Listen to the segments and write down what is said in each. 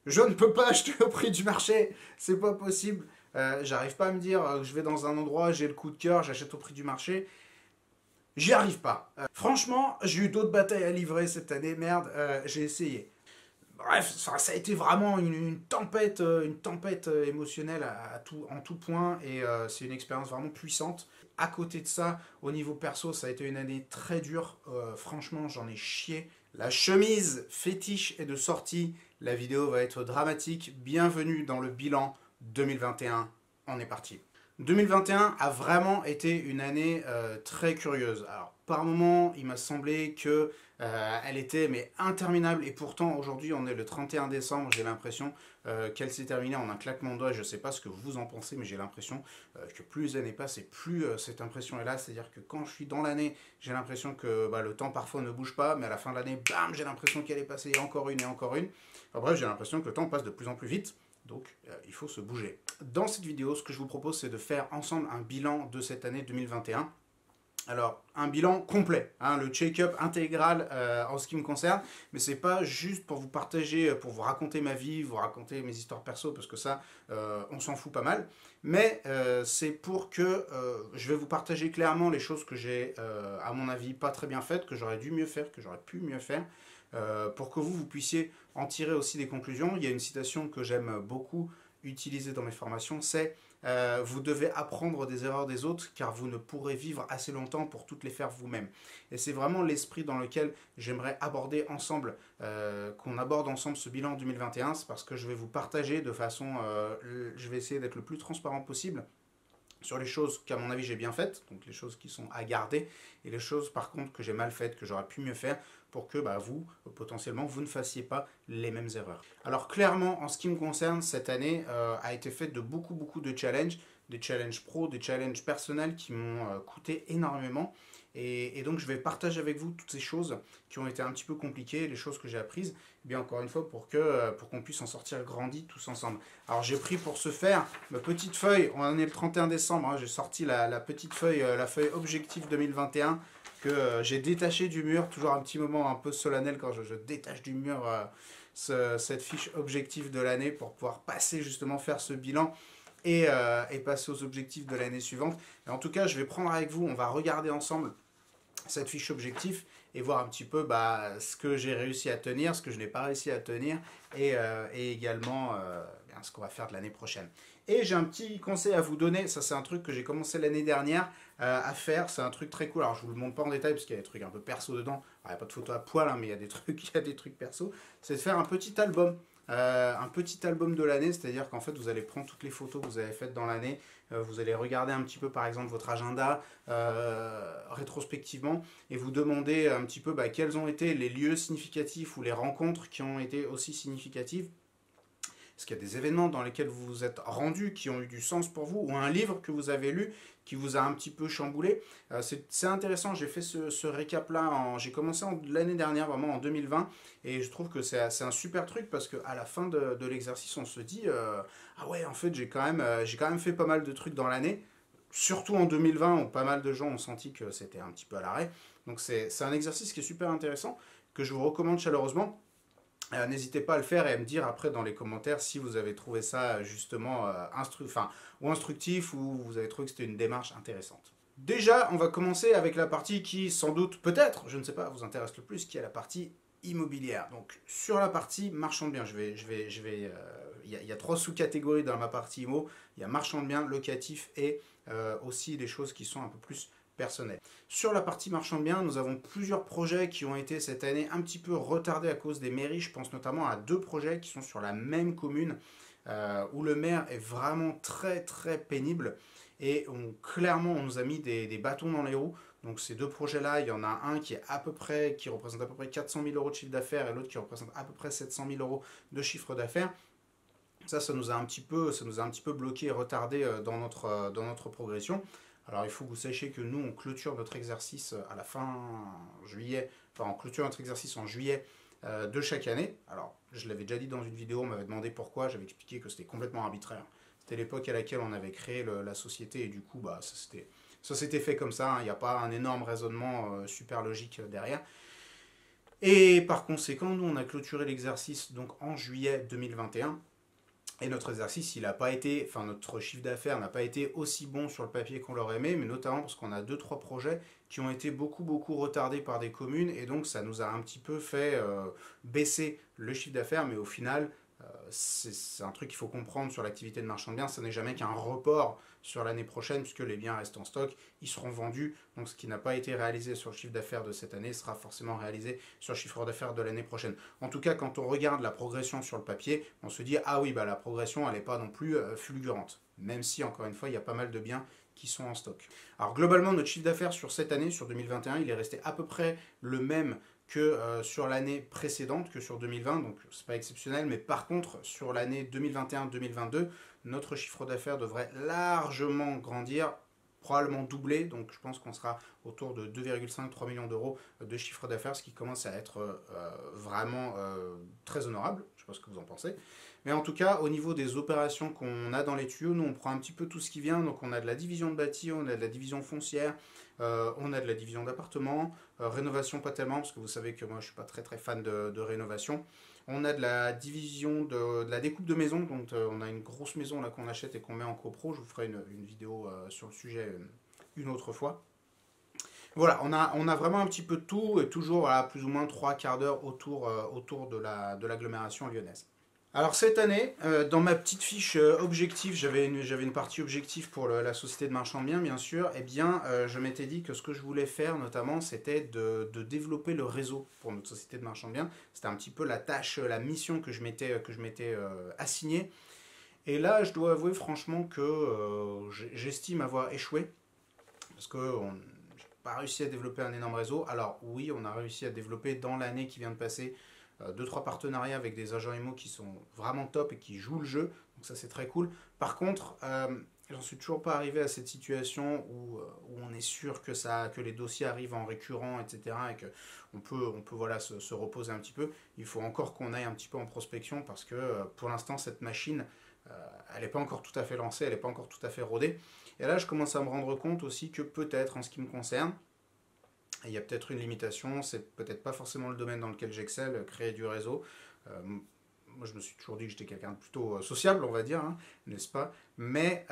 Je ne peux pas acheter au prix du marché, c'est pas possible. J'arrive pas à me dire que je vais dans un endroit, j'ai le coup de cœur, j'achète au prix du marché. J'y arrive pas. Franchement, j'ai eu d'autres batailles à livrer cette année, merde, j'ai essayé. Bref, ça a été vraiment une tempête émotionnelle en tout point et c'est une expérience vraiment puissante. À côté de ça, au niveau perso, ça a été une année très dure. Franchement, j'en ai chié. La chemise fétiche est de sortie. La vidéo va être dramatique. Bienvenue dans le bilan 2021. On est parti. 2021 a vraiment été une année très curieuse. Alors, par moments, il m'a semblé que elle était mais interminable et pourtant aujourd'hui on est le 31 décembre, j'ai l'impression qu'elle s'est terminée en un claquement de doigts. Je ne sais pas ce que vous en pensez, mais j'ai l'impression que plus les années passent et plus cette impression est là. C'est-à-dire que quand je suis dans l'année, j'ai l'impression que le temps parfois ne bouge pas, mais à la fin de l'année, bam, j'ai l'impression qu'elle est passée encore une et encore une. Enfin, bref, j'ai l'impression que le temps passe de plus en plus vite. Donc, il faut se bouger. Dans cette vidéo, ce que je vous propose, c'est de faire ensemble un bilan de cette année 2021. Alors, un bilan complet, hein, le check-up intégral en ce qui me concerne, mais c'est pas juste pour vous partager, pour vous raconter ma vie, vous raconter mes histoires perso, parce que ça, on s'en fout pas mal, mais c'est pour que je vais vous partager clairement les choses que j'ai, à mon avis, pas très bien faites, que j'aurais dû mieux faire, que j'aurais pu mieux faire, pour que vous puissiez en tirer aussi des conclusions. Il y a une citation que j'aime beaucoup utiliser dans mes formations, c'est vous devez apprendre des erreurs des autres car vous ne pourrez vivre assez longtemps pour toutes les faire vous-même. Et c'est vraiment l'esprit dans lequel j'aimerais aborder ensemble, qu'on aborde ensemble ce bilan 2021. C'est parce que je vais vous partager de façon, je vais essayer d'être le plus transparent possible sur les choses qu'à mon avis j'ai bien faites, donc les choses qui sont à garder, et les choses par contre que j'ai mal faites, que j'aurais pu mieux faire, pour que vous, potentiellement, vous ne fassiez pas les mêmes erreurs. Alors clairement, en ce qui me concerne, cette année a été faite de beaucoup de challenges, des challenges pro, des challenges personnels qui m'ont coûté énormément. Et donc je vais partager avec vous toutes ces choses qui ont été un petit peu compliquées, les choses que j'ai apprises, et bien encore une fois pour qu'on puisse en sortir grandi tous ensemble. Alors j'ai pris pour ce faire ma petite feuille, on en est le 31 décembre, hein, j'ai sorti la petite feuille, la feuille objectif 2021 que j'ai détaché du mur, toujours un petit moment un peu solennel quand je détache du mur cette fiche objectif de l'année pour pouvoir passer justement faire ce bilan et passer aux objectifs de l'année suivante. Et en tout cas, je vais prendre avec vous, on va regarder ensemble cette fiche objectif et voir un petit peu ce que j'ai réussi à tenir, ce que je n'ai pas réussi à tenir et également ce qu'on va faire de l'année prochaine. Et j'ai un petit conseil à vous donner, ça c'est un truc que j'ai commencé l'année dernière à faire, c'est un truc très cool. Alors je vous le montre pas en détail parce qu'il y a des trucs un peu perso dedans. Alors, il n'y a pas de photo à poil, hein, mais il y a des trucs, il y a des trucs perso. C'est de faire un petit album de l'année, c'est-à-dire qu'en fait vous allez prendre toutes les photos que vous avez faites dans l'année, vous allez regarder un petit peu par exemple votre agenda rétrospectivement et vous demander un petit peu quels ont été les lieux significatifs ou les rencontres qui ont été aussi significatives. Est-ce qu'il y a des événements dans lesquels vous vous êtes rendu qui ont eu du sens pour vous ou un livre que vous avez lu qui vous a un petit peu chamboulé. C'est intéressant, j'ai fait ce récap-là, j'ai commencé l'année dernière, vraiment en 2020, et je trouve que c'est un super truc parce qu'à la fin de l'exercice, on se dit ah ouais, en fait, j'ai quand même fait pas mal de trucs dans l'année, surtout en 2020 où pas mal de gens ont senti que c'était un petit peu à l'arrêt. Donc c'est un exercice qui est super intéressant, que je vous recommande chaleureusement. N'hésitez pas à le faire et à me dire après dans les commentaires si vous avez trouvé ça justement ou instructif ou vous avez trouvé que c'était une démarche intéressante. Déjà, on va commencer avec la partie qui sans doute, peut-être, je ne sais pas, vous intéresse le plus, qui est la partie immobilière. Donc sur la partie marchand de biens, il y a trois sous-catégories dans ma partie immo. Il y a marchand de biens, locatif et aussi des choses qui sont un peu plus personnel. Sur la partie marchand de biens, nous avons plusieurs projets qui ont été cette année un petit peu retardés à cause des mairies. Je pense notamment à deux projets qui sont sur la même commune où le maire est vraiment très pénible et clairement on nous a mis des bâtons dans les roues. Donc ces deux projets-là, il y en a un qui représente à peu près 400 000 euros de chiffre d'affaires et l'autre qui représente à peu près 700 000 euros de chiffre d'affaires. Ça nous a un petit peu bloqué et retardé dans notre progression. Alors il faut que vous sachiez que nous, on clôture notre exercice à la fin juillet, enfin on clôture notre exercice en juillet de chaque année. Alors je l'avais déjà dit dans une vidéo, on m'avait demandé pourquoi, j'avais expliqué que c'était complètement arbitraire. C'était l'époque à laquelle on avait créé la société et du coup ça s'était fait comme ça, hein. Il n'y a pas un énorme raisonnement super logique derrière. Et par conséquent, nous, on a clôturé l'exercice donc en juillet 2021. Et notre exercice, il a pas été, enfin notre chiffre d'affaires n'a pas été aussi bon sur le papier qu'on l'aurait aimé, mais notamment parce qu'on a deux trois projets qui ont été beaucoup retardés par des communes, et donc ça nous a un petit peu fait baisser le chiffre d'affaires, mais au final, c'est un truc qu'il faut comprendre sur l'activité de marchand de biens, ça n'est jamais qu'un report sur l'année prochaine, puisque les biens restent en stock, ils seront vendus, donc ce qui n'a pas été réalisé sur le chiffre d'affaires de cette année sera forcément réalisé sur le chiffre d'affaires de l'année prochaine. En tout cas, quand on regarde la progression sur le papier, on se dit, ah oui, bah, la progression, elle n'est pas non plus fulgurante, même si, encore une fois, il y a pas mal de biens qui sont en stock. Alors globalement, notre chiffre d'affaires sur cette année, sur 2021, il est resté à peu près le même que sur l'année précédente, que sur 2020, donc c'est pas exceptionnel, mais par contre, sur l'année 2021-2022, notre chiffre d'affaires devrait largement grandir, probablement doubler, donc je pense qu'on sera autour de 2,5-3 millions d'euros de chiffre d'affaires, ce qui commence à être vraiment très honorable, je ne sais pas ce que vous en pensez. Mais en tout cas, au niveau des opérations qu'on a dans les tuyaux, nous on prend un petit peu tout ce qui vient, donc on a de la division de bâti, on a de la division foncière, on a de la division d'appartements, rénovation pas tellement, parce que vous savez que moi je suis pas très fan de rénovation. On a de la division de la découpe de maison, donc on a une grosse maison là qu'on achète et qu'on met en copro, je vous ferai une vidéo sur le sujet une autre fois. Voilà, on a vraiment un petit peu de tout, et toujours voilà, plus ou moins 3 quarts d'heure autour de l'agglomération lyonnaise. Alors cette année, dans ma petite fiche objectif, j'avais une partie objectif pour la société de marchand de biens, bien sûr. Eh bien, je m'étais dit que ce que je voulais faire, notamment, c'était de développer le réseau pour notre société de marchand de biens. C'était un petit peu la tâche, la mission que je m'étais assignée. Et là, je dois avouer franchement que j'estime avoir échoué, parce que n'a pas réussi à développer un énorme réseau. Alors oui, on a réussi à développer dans l'année qui vient de passer 2-3 partenariats avec des agents IMO qui sont vraiment top et qui jouent le jeu, donc ça c'est très cool. Par contre, j'en suis toujours pas arrivé à cette situation où on est sûr que les dossiers arrivent en récurrent, etc. et qu'on peut voilà, se reposer un petit peu. Il faut encore qu'on aille un petit peu en prospection, parce que pour l'instant cette machine, elle n'est pas encore tout à fait lancée, elle n'est pas encore tout à fait rodée. Et là je commence à me rendre compte aussi que peut-être en ce qui me concerne, il y a peut-être une limitation, c'est peut-être pas forcément le domaine dans lequel j'excelle, créer du réseau. Moi, je me suis toujours dit que j'étais quelqu'un de plutôt sociable, on va dire, hein, n'est-ce pas? Mais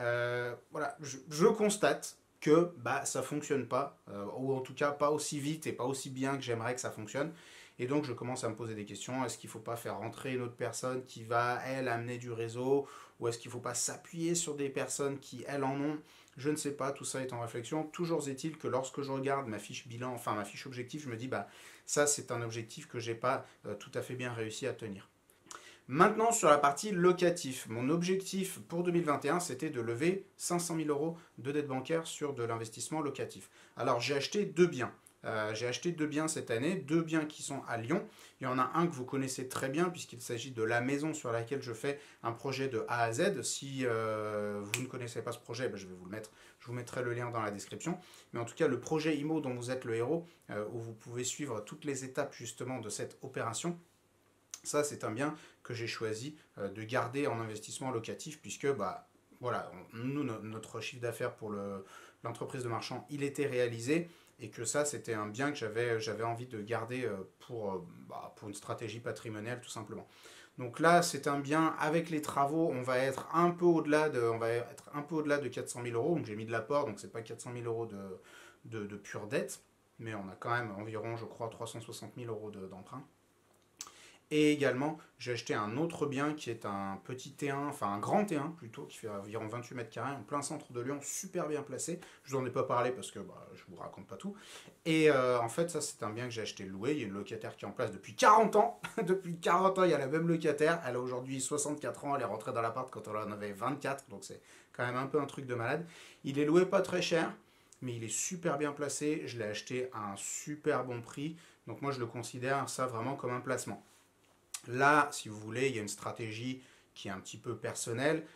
voilà, je constate que bah, ça fonctionne pas, ou en tout cas pas aussi vite et pas aussi bien que j'aimerais que ça fonctionne. Et donc, je commence à me poser des questions. Est-ce qu'il ne faut pas faire rentrer une autre personne qui va, elle, amener du réseau? Ou est-ce qu'il ne faut pas s'appuyer sur des personnes qui, elles, en ont? Je ne sais pas, tout ça est en réflexion. Toujours est-il que lorsque je regarde ma fiche bilan, enfin ma fiche objectif, je me dis, bah, ça, c'est un objectif que je n'ai pas tout à fait bien réussi à tenir. Maintenant, sur la partie locatif, mon objectif pour 2021, c'était de lever 500 000 euros de dette bancaire sur de l'investissement locatif. Alors, j'ai acheté deux biens. J'ai acheté deux biens cette année, deux biens qui sont à Lyon. Il y en a un que vous connaissez très bien, puisqu'il s'agit de la maison sur laquelle je fais un projet de A à Z. Si vous ne connaissez pas ce projet, ben, je vais vous le mettre. Je vous mettrai le lien dans la description. Mais en tout cas, le projet IMO dont vous êtes le héros, où vous pouvez suivre toutes les étapes justement de cette opération, ça, c'est un bien que j'ai choisi de garder en investissement locatif, puisque bah, voilà, nous, notre chiffre d'affaires pour l'entreprise de marchand, il était réalisé, et que ça, c'était un bien que j'avais envie de garder pour une stratégie patrimoniale, tout simplement. Donc là, c'est un bien avec les travaux, on va être un peu au-delà de 400 000 euros. Donc j'ai mis de l'apport, donc c'est pas 400 000 euros de pure dette, mais on a quand même environ, je crois, 360 000 euros d'emprunt. Et également, j'ai acheté un autre bien qui est un petit T1, enfin un grand T1 plutôt, qui fait environ 28 mètres carrés, en plein centre de Lyon, super bien placé. Je vous en ai pas parlé parce que bah, je vous raconte pas tout. Et en fait, ça c'est un bien que j'ai acheté loué. Il y a une locataire qui est en place depuis 40 ans. Depuis 40 ans, il y a la même locataire. Elle a aujourd'hui 64 ans, elle est rentrée dans l'appart quand on en avait 24, donc c'est quand même un peu un truc de malade. Il est loué pas très cher, mais il est super bien placé. Je l'ai acheté à un super bon prix. Donc moi, je le considère ça vraiment comme un placement. Là, si vous voulez, il y a une stratégie qui est un petit peu personnelle.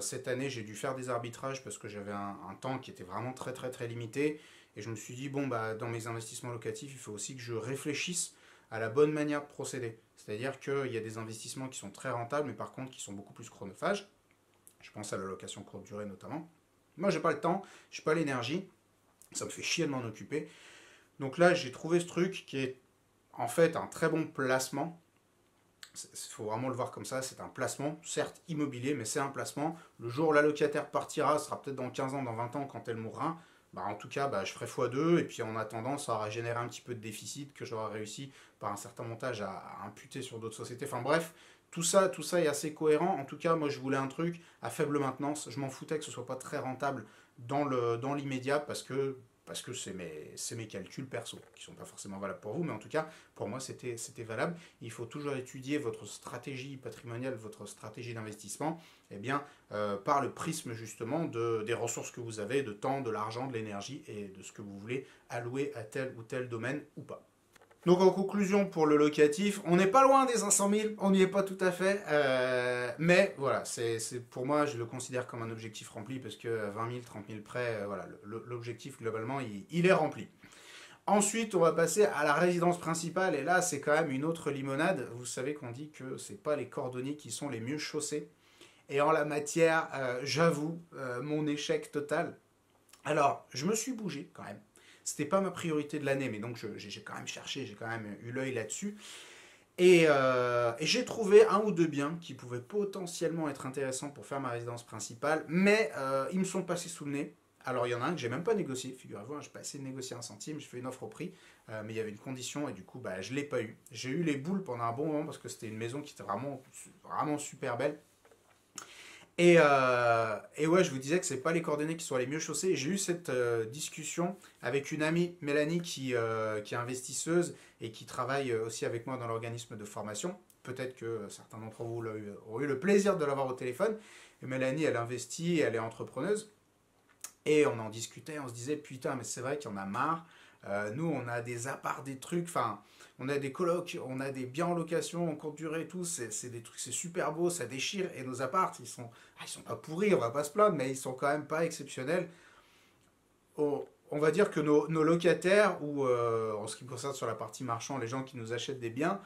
Cette année, j'ai dû faire des arbitrages parce que j'avais un temps qui était vraiment très limité. Et je me suis dit, bon, bah, dans mes investissements locatifs, il faut aussi que je réfléchisse à la bonne manière de procéder. C'est-à-dire qu'il y a des investissements qui sont très rentables, mais par contre qui sont beaucoup plus chronophages. Je pense à la location courte durée notamment. Moi, j'ai pas le temps, j'ai pas l'énergie, ça me fait chier de m'en occuper. Donc là, j'ai trouvé ce truc qui est en fait un très bon placement. Il faut vraiment le voir comme ça, c'est un placement, certes immobilier, mais c'est un placement. Le jour où la locataire partira, ce sera peut-être dans 15 ans, dans 20 ans, quand elle mourra. Bah, en tout cas, bah, je ferai x2, et puis en attendant, ça aura généré un petit peu de déficit que j'aurai réussi par un certain montage à imputer sur d'autres sociétés. Enfin bref, tout ça est assez cohérent. En tout cas, moi je voulais un truc à faible maintenance. Je m'en foutais que ce soit pas très rentable dans l'immédiat parce que c'est mes calculs perso, qui ne sont pas forcément valables pour vous, mais en tout cas, pour moi, c'était valable. Il faut toujours étudier votre stratégie patrimoniale, votre stratégie d'investissement, eh bien, par le prisme justement des ressources que vous avez, de temps, de l'argent, de l'énergie et de ce que vous voulez allouer à tel ou tel domaine ou pas. Donc en conclusion pour le locatif, on n'est pas loin des 500 000, on n'y est pas tout à fait, mais voilà, pour moi je le considère comme un objectif rempli parce que 20 000, 30 000 près, voilà, l'objectif globalement il est rempli. Ensuite on va passer à la résidence principale et là c'est quand même une autre limonade. Vous savez qu'on dit que c'est pas les cordonniers qui sont les mieux chaussés et en la matière j'avoue mon échec total. Alors je me suis bougé quand même. C'était pas ma priorité de l'année, mais donc j'ai quand même cherché, j'ai quand même eu l'œil là-dessus. Et j'ai trouvé un ou deux biens qui pouvaient potentiellement être intéressants pour faire ma résidence principale, mais ils me sont passés sous le nez. Alors il y en a un que j'ai même pas négocié, figurez-vous, hein, j'ai pas essayé de négocier un centime, j'ai fait une offre au prix, mais il y avait une condition et du coup bah, je l'ai pas eu. J'ai eu les boules pendant un bon moment parce que c'était une maison qui était vraiment super belle. Et ouais, je vous disais que c'est pas les coordonnées qui sont les mieux chaussées. J'ai eu cette discussion avec une amie, Mélanie, qui est investisseuse et qui travaille aussi avec moi dans l'organisme de formation. Peut-être que certains d'entre vous auront eu le plaisir de l'avoir au téléphone. Et Mélanie, elle investit, elle est entrepreneuse. Et on en discutait, on se disait, putain, mais c'est vrai qu'il y en a marre. Nous, on a des apparts, des trucs, enfin, on a des colocs, on a des biens en location, en courte durée et tout, c'est des trucs, c'est super beau, ça déchire. Et nos apparts, ils sont pas pourris, on va pas se plaindre, mais ils sont quand même pas exceptionnels. On va dire que nos locataires, ou en ce qui me concerne sur la partie marchand, les gens qui nous achètent des biens,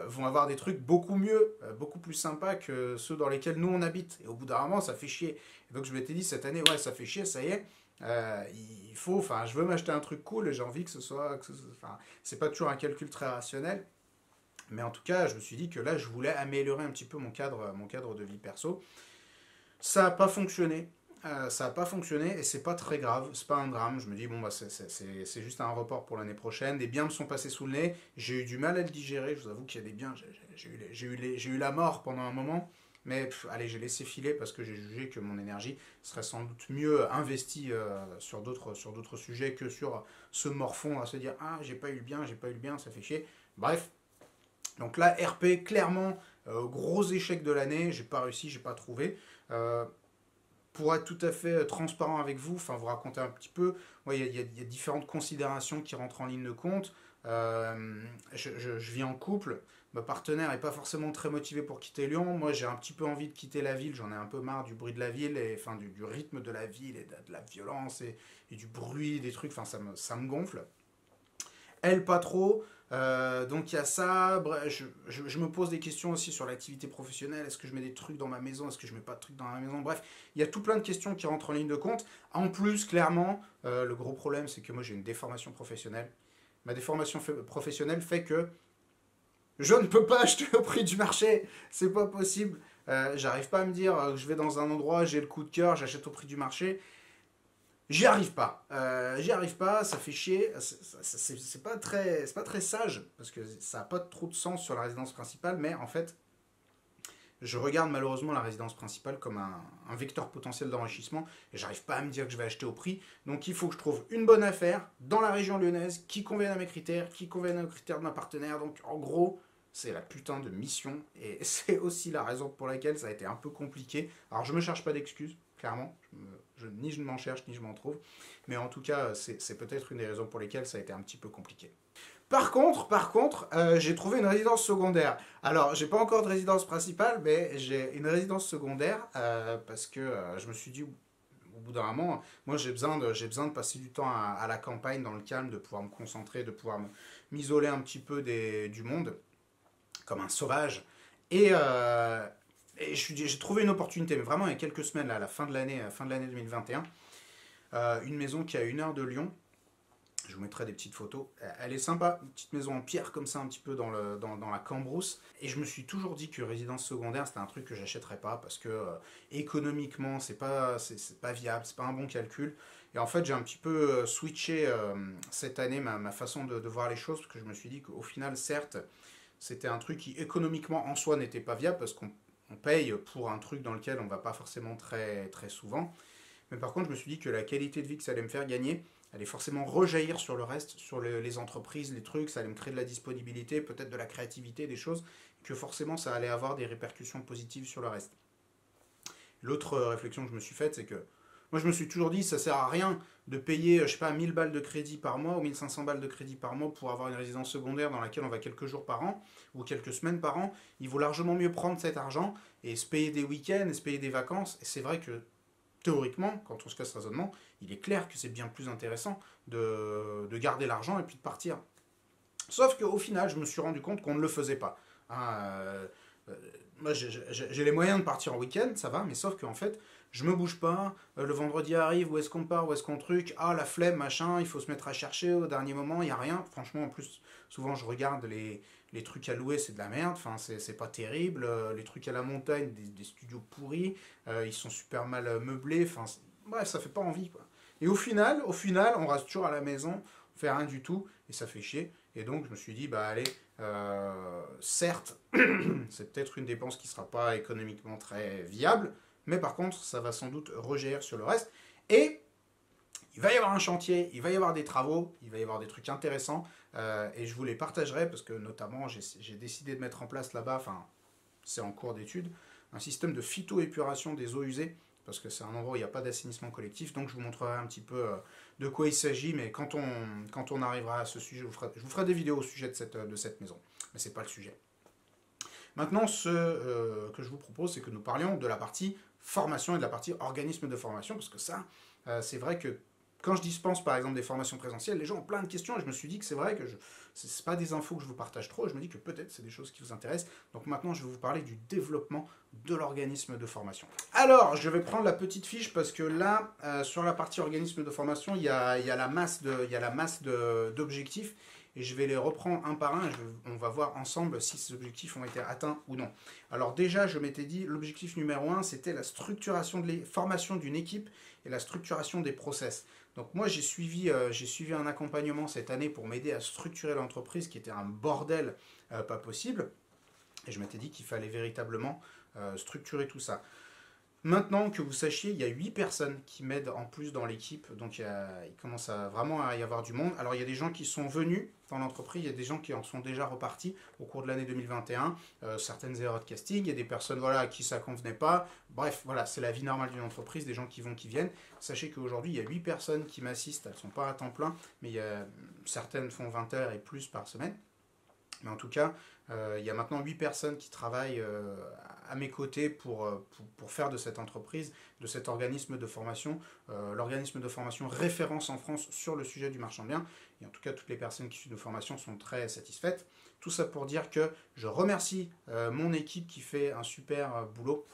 vont avoir des trucs beaucoup mieux, beaucoup plus sympas que ceux dans lesquels nous on habite. Et au bout d'un moment, ça fait chier. Et donc je m'étais dit cette année, ouais, ça fait chier, ça y est. Il faut, enfin, je veux m'acheter un truc cool et j'ai envie enfin, c'est pas toujours un calcul très rationnel, mais en tout cas, je me suis dit que là, je voulais améliorer un petit peu mon cadre de vie perso. Ça n'a pas fonctionné. Ça n'a pas fonctionné et c'est pas très grave, c'est pas un drame. Je me dis, bon, bah, c'est juste un report pour l'année prochaine. Des biens me sont passés sous le nez, j'ai eu du mal à le digérer. Je vous avoue qu'il y a des biens, j'ai eu la mort pendant un moment, mais allez, j'ai laissé filer parce que j'ai jugé que mon énergie serait sans doute mieux investie sur d'autres sujets que sur ce morfond à se dire, ah, j'ai pas eu le bien, ça fait chier. Bref, donc là, RP, clairement, gros échec de l'année, j'ai pas réussi, j'ai pas trouvé. Euh, pour être tout à fait transparent avec vous, enfin vous raconter un petit peu, ouais, il y a différentes considérations qui rentrent en ligne de compte. Je vis en couple, ma partenaire n'est pas forcément très motivée pour quitter Lyon. Moi j'ai un petit peu envie de quitter la ville, j'en ai un peu marre du bruit de la ville, et, enfin du rythme de la ville, et de la violence, et du bruit, des trucs, enfin ça me gonfle. Elle pas trop. Donc il y a ça. Bref, je me pose des questions aussi sur l'activité professionnelle. Est-ce que je mets des trucs dans ma maison? Est-ce que je mets pas de trucs dans ma maison? Bref, il y a tout plein de questions qui rentrent en ligne de compte. En plus, clairement, le gros problème, c'est que moi j'ai une déformation professionnelle. Ma déformation professionnelle fait que je ne peux pas acheter au prix du marché. C'est pas possible. J'arrive pas à me dire que je vais dans un endroit, j'ai le coup de cœur, j'achète au prix du marché. J'y arrive pas, ça fait chier. C'est pas très sage parce que ça n'a pas trop de sens sur la résidence principale, mais en fait, je regarde malheureusement la résidence principale comme un vecteur potentiel d'enrichissement et j'arrive pas à me dire que je vais acheter au prix. Donc il faut que je trouve une bonne affaire dans la région lyonnaise qui convienne à mes critères, qui convienne aux critères de ma partenaire. Donc en gros, c'est la putain de mission et c'est aussi la raison pour laquelle ça a été un peu compliqué. Alors je me cherche pas d'excuses, clairement. Ni je m'en cherche, ni je m'en trouve. Mais en tout cas, c'est peut-être une des raisons pour lesquelles ça a été un petit peu compliqué. Par contre, j'ai trouvé une résidence secondaire. Alors, j'ai pas encore de résidence principale, mais j'ai une résidence secondaire parce que je me suis dit, au bout d'un moment, moi j'ai besoin de passer du temps à la campagne, dans le calme, de pouvoir me concentrer, de pouvoir m'isoler un petit peu du monde, comme un sauvage. Et, j'ai trouvé une opportunité, mais vraiment il y a quelques semaines, là, à la fin de l'année 2021, une maison qui est à 1 heure de Lyon, Je vous mettrai des petites photos. Elle est sympa, une petite maison en pierre comme ça, un petit peu dans la Cambrousse. Et je me suis toujours dit que résidence secondaire, c'était un truc que j'achèterais pas parce que économiquement, c'est pas viable, c'est pas un bon calcul. Et en fait, j'ai un petit peu switché cette année ma façon de voir les choses parce que je me suis dit qu'au final, certes, c'était un truc qui économiquement en soi n'était pas viable parce qu'on paye pour un truc dans lequel on va pas forcément très, très souvent. Mais par contre, je me suis dit que la qualité de vie que ça allait me faire gagner allait forcément rejaillir sur le reste, sur les entreprises, les trucs, ça allait me créer de la disponibilité, peut-être de la créativité, des choses, que forcément ça allait avoir des répercussions positives sur le reste. L'autre réflexion que je me suis faite, c'est que moi je me suis toujours dit, ça sert à rien de payer, je sais pas, 1000 balles de crédit par mois ou 1500 balles de crédit par mois pour avoir une résidence secondaire dans laquelle on va quelques jours par an ou quelques semaines par an. Il vaut largement mieux prendre cet argent et se payer des week-ends et se payer des vacances. Et c'est vrai que théoriquement, quand on se casse ce raisonnement, il est clair que c'est bien plus intéressant de garder l'argent et puis de partir. Sauf qu'au final, je me suis rendu compte qu'on ne le faisait pas. Hein, moi, j'ai les moyens de partir en week-end, ça va, mais sauf qu'en fait, je me bouge pas. Le vendredi arrive, où est-ce qu'on part, où est-ce qu'on truc. Ah, la flemme, machin, il faut se mettre à chercher au dernier moment, il n'y a rien. Franchement, en plus, souvent, je regarde les trucs à louer, c'est de la merde. Enfin, c'est pas terrible. Les trucs à la montagne, des studios pourris, ils sont super mal meublés. Enfin, bref, ça fait pas envie, quoi. Et au final, on reste toujours à la maison, on fait rien du tout, et ça fait chier. Et donc, je me suis dit, bah allez, certes, c'est peut-être une dépense qui ne sera pas économiquement très viable, mais par contre, ça va sans doute rejaillir sur le reste. Et il va y avoir un chantier, il va y avoir des travaux, il va y avoir des trucs intéressants, et je vous les partagerai parce que notamment, j'ai décidé de mettre en place là-bas, enfin, c'est en cours d'étude, un système de phytoépuration des eaux usées, parce que c'est un endroit où il n'y a pas d'assainissement collectif, donc je vous montrerai un petit peu de quoi il s'agit, mais quand on arrivera à ce sujet, je vous ferai des vidéos au sujet de cette maison, mais c'est pas le sujet. Maintenant, ce que je vous propose, c'est que nous parlions de la partie formation et de la partie organisme de formation, parce que ça, c'est vrai que quand je dispense par exemple des formations présentielles, les gens ont plein de questions et je me suis dit que c'est vrai que ce n'est pas des infos que je vous partage trop, et je me dis que peut-être c'est des choses qui vous intéressent. Donc maintenant, je vais vous parler du développement de l'organisme de formation. Alors, je vais prendre la petite fiche parce que là, sur la partie organisme de formation, il y a la masse d'objectifs et je vais les reprendre un par un et on va voir ensemble si ces objectifs ont été atteints ou non. Alors déjà, je m'étais dit, l'objectif numéro 1, c'était la structuration de la formation d'une équipe et la structuration des process. Donc moi, j'ai suivi un accompagnement cette année pour m'aider à structurer l'entreprise qui était un bordel pas possible. Et je m'étais dit qu'il fallait véritablement structurer tout ça. Maintenant que vous sachiez, il y a 8 personnes qui m'aident en plus dans l'équipe, donc il commence vraiment à y avoir du monde. Alors il y a des gens qui sont venus dans l'entreprise, il y a des gens qui en sont déjà repartis au cours de l'année 2021, certaines erreurs de casting, il y a des personnes voilà, à qui ça ne convenait pas. Bref, voilà, c'est la vie normale d'une entreprise, des gens qui vont, qui viennent. Sachez qu'aujourd'hui, il y a 8 personnes qui m'assistent, elles ne sont pas à temps plein, mais certaines font 20 heures et plus par semaine. Mais en tout cas, il y a maintenant 8 personnes qui travaillent à mes côtés pour faire de cette entreprise, de cet organisme de formation, l'organisme de formation référence en France sur le sujet du marchand de biens. Et en tout cas, toutes les personnes qui suivent nos formations sont très satisfaites. Tout ça pour dire que je remercie mon équipe qui fait un super boulot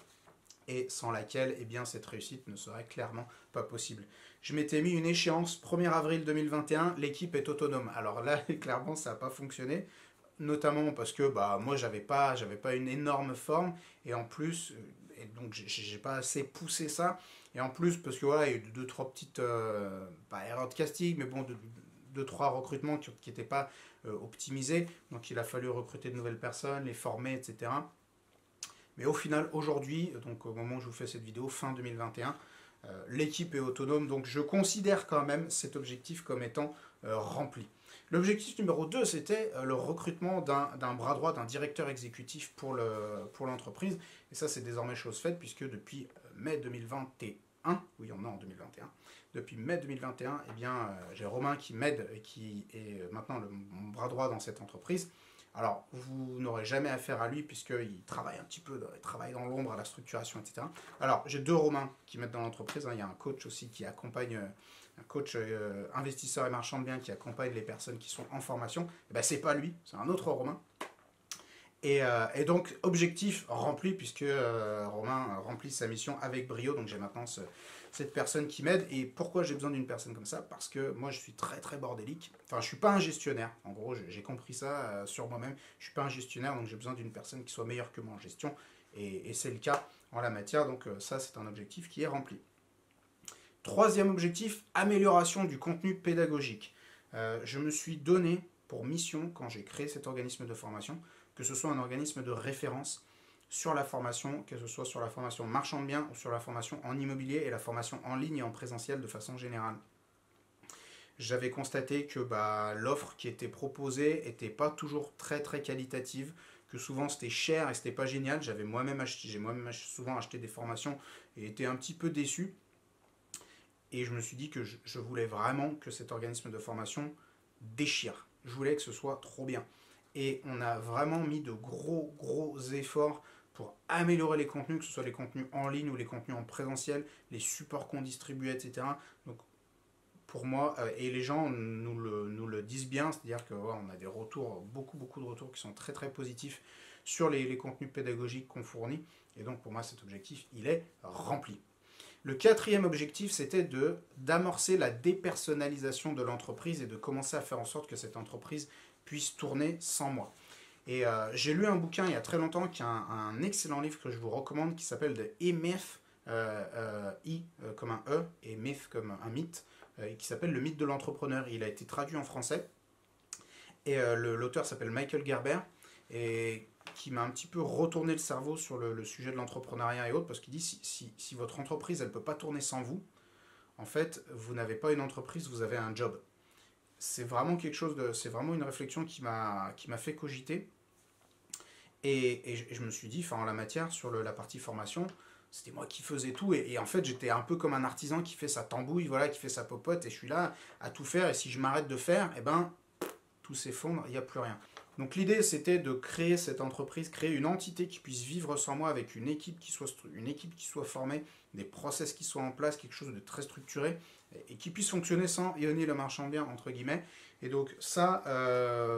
et sans laquelle eh bien, cette réussite ne serait clairement pas possible. Je m'étais mis une échéance 1er avril 2021, l'équipe est autonome. Alors là, clairement, ça n'a pas fonctionné. Notamment parce que bah, moi j'avais pas une énorme forme et en plus et donc j'ai pas assez poussé ça et en plus parce que voilà il y a eu deux trois petites pas erreurs de casting mais bon deux trois recrutements qui n'étaient pas optimisés, donc il a fallu recruter de nouvelles personnes, les former, etc. Mais au final aujourd'hui, donc au moment où je vous fais cette vidéo, fin 2021, l'équipe est autonome, donc je considère quand même cet objectif comme étant rempli. L'objectif numéro 2, c'était le recrutement d'un bras droit, d'un directeur exécutif pour l'entreprise. Et ça, c'est désormais chose faite, puisque depuis mai 2021, oui, on est en 2021, depuis mai 2021, eh bien, j'ai Romain qui m'aide et qui est maintenant mon bras droit dans cette entreprise. Alors, vous n'aurez jamais affaire à lui, puisqu'il travaille un petit peu, il travaille dans l'ombre à la structuration, etc. Alors, j'ai 2 Romains qui m'aident dans l'entreprise. Hein. Il y a un coach aussi qui accompagne... un coach investisseur et marchand de biens qui accompagne les personnes qui sont en formation, et ben c'est pas lui, c'est un autre Romain. Et donc, objectif rempli, puisque Romain remplit sa mission avec brio. Donc, j'ai maintenant cette personne qui m'aide. Et pourquoi j'ai besoin d'une personne comme ça? Parce que moi, je suis très, très bordélique. Enfin, je ne suis pas un gestionnaire. En gros, j'ai compris ça sur moi-même. Je ne suis pas un gestionnaire, donc j'ai besoin d'une personne qui soit meilleure que moi en gestion. Et c'est le cas en la matière. Donc, ça, c'est un objectif qui est rempli. Troisième objectif, amélioration du contenu pédagogique. Je me suis donné pour mission, quand j'ai créé cet organisme de formation, que ce soit un organisme de référence sur la formation, que ce soit sur la formation marchand de biens ou sur la formation en immobilier et la formation en ligne et en présentiel de façon générale. J'avais constaté que l'offre qui était proposée n'était pas toujours très très qualitative, que souvent c'était cher et c'était pas génial. J'ai moi-même souvent acheté des formations et été un petit peu déçu. Et je me suis dit que je voulais vraiment que cet organisme de formation déchire. Je voulais que ce soit trop bien. Et on a vraiment mis de gros, gros efforts pour améliorer les contenus, que ce soit les contenus en ligne ou les contenus en présentiel, les supports qu'on distribuait, etc. Donc, pour moi, et les gens nous le disent bien, c'est-à-dire qu'on a des retours, beaucoup, beaucoup de retours qui sont très, très positifs sur les contenus pédagogiques qu'on fournit. Et donc, pour moi, cet objectif, il est rempli. Le quatrième objectif, c'était d'amorcer la dépersonnalisation de l'entreprise et de commencer à faire en sorte que cette entreprise puisse tourner sans moi. Et j'ai lu un bouquin il y a très longtemps, qui est un excellent livre que je vous recommande, qui s'appelle The E-Myth, I comme un E et Myth comme un mythe, qui s'appelle Le mythe de l'entrepreneur. Il a été traduit en français. Et l'auteur s'appelle Michael Gerber, et qui m'a un petit peu retourné le cerveau sur le sujet de l'entrepreneuriat et autres, parce qu'il dit si votre entreprise elle ne peut pas tourner sans vous, en fait, vous n'avez pas une entreprise, vous avez un job. C'est vraiment c'est vraiment une réflexion qui m'a fait cogiter. Et je me suis dit, en la matière, sur la partie formation, c'était moi qui faisais tout. Et en fait, j'étais un peu comme un artisan qui fait sa tambouille, voilà, qui fait sa popote, et je suis là à tout faire. Et si je m'arrête de faire, eh ben, tout s'effondre, il n'y a plus rien. Donc l'idée, c'était de créer cette entreprise, créer une entité qui puisse vivre sans moi, avec une équipe qui soit formée, des process qui soient en place, quelque chose de très structuré, et qui puisse fonctionner sans Yoni le marchand bien, entre guillemets. Et donc ça,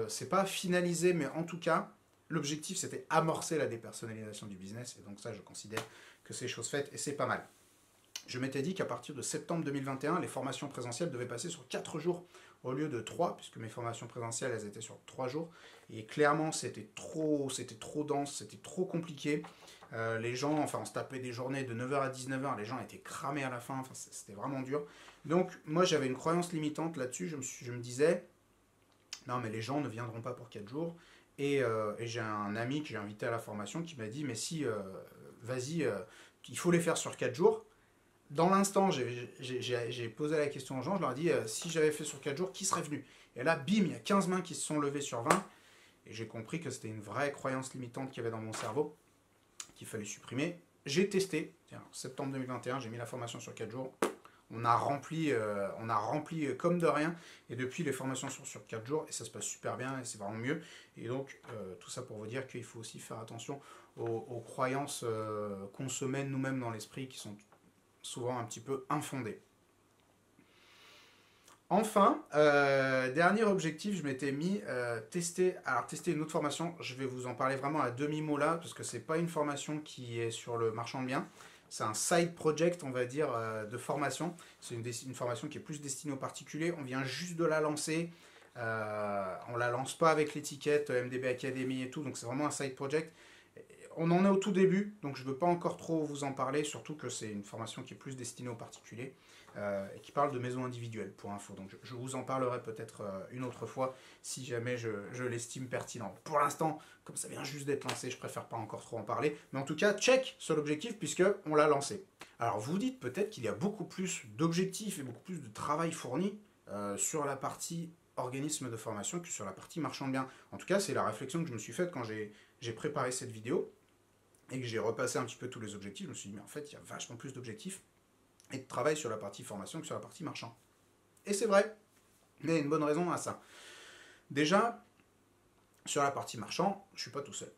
c'est pas finalisé, mais en tout cas, l'objectif, c'était amorcer la dépersonnalisation du business. Et donc ça, je considère que c'est chose faite, et c'est pas mal. Je m'étais dit qu'à partir de septembre 2021, les formations présentielles devaient passer sur 4 jours au lieu de 3, puisque mes formations présentielles, elles étaient sur 3 jours. Et clairement, c'était trop dense, c'était trop compliqué. Les gens, on se tapait des journées de 9h à 19h, les gens étaient cramés à la fin, c'était vraiment dur. Donc, moi, j'avais une croyance limitante là-dessus. Je me disais, non, mais les gens ne viendront pas pour 4 jours. Et j'ai un ami que j'ai invité à la formation qui m'a dit, mais si, vas-y, il faut les faire sur 4 jours. Dans l'instant, j'ai posé la question aux gens, je leur ai dit, si j'avais fait sur 4 jours, qui serait venu? Et là, bim, il y a 15 mains qui se sont levées sur 20, et j'ai compris que c'était une vraie croyance limitante qu'il y avait dans mon cerveau, qu'il fallait supprimer. J'ai testé, tiens, septembre 2021, j'ai mis la formation sur 4 jours, on a rempli comme de rien, et depuis les formations sont sur 4 jours, et ça se passe super bien, et c'est vraiment mieux. Et donc, tout ça pour vous dire qu'il faut aussi faire attention aux croyances qu'on se mène nous-mêmes dans l'esprit, qui sont souvent un petit peu infondé. Enfin, dernier objectif, je m'étais mis tester une autre formation. Je vais vous en parler vraiment à demi-mot là, parce que c'est pas une formation qui est sur le marchand de biens. C'est un side project, on va dire, de formation. C'est une formation qui est plus destinée aux particuliers. On vient juste de la lancer. On la lance pas avec l'étiquette MDB Academy et tout, donc c'est vraiment un side project. On en est au tout début, donc je ne veux pas encore trop vous en parler, surtout que c'est une formation qui est plus destinée aux particuliers et qui parle de maisons individuelles, pour info. Donc je vous en parlerai peut-être une autre fois, si jamais je l'estime pertinent. Pour l'instant, comme ça vient juste d'être lancé, je préfère pas encore trop en parler. Mais en tout cas, check sur l'objectif, puisqu'on l'a lancé. Alors vous dites peut-être qu'il y a beaucoup plus d'objectifs et beaucoup plus de travail fourni sur la partie organisme de formation que sur la partie marchand de biens. En tout cas, c'est la réflexion que je me suis faite quand j'ai préparé cette vidéo, et que j'ai repassé un petit peu tous les objectifs. Je me suis dit, mais en fait, il y a vachement plus d'objectifs et de travail sur la partie formation que sur la partie marchand. Et c'est vrai, mais il y a une bonne raison à ça. Déjà, sur la partie marchand, je ne suis pas tout seul.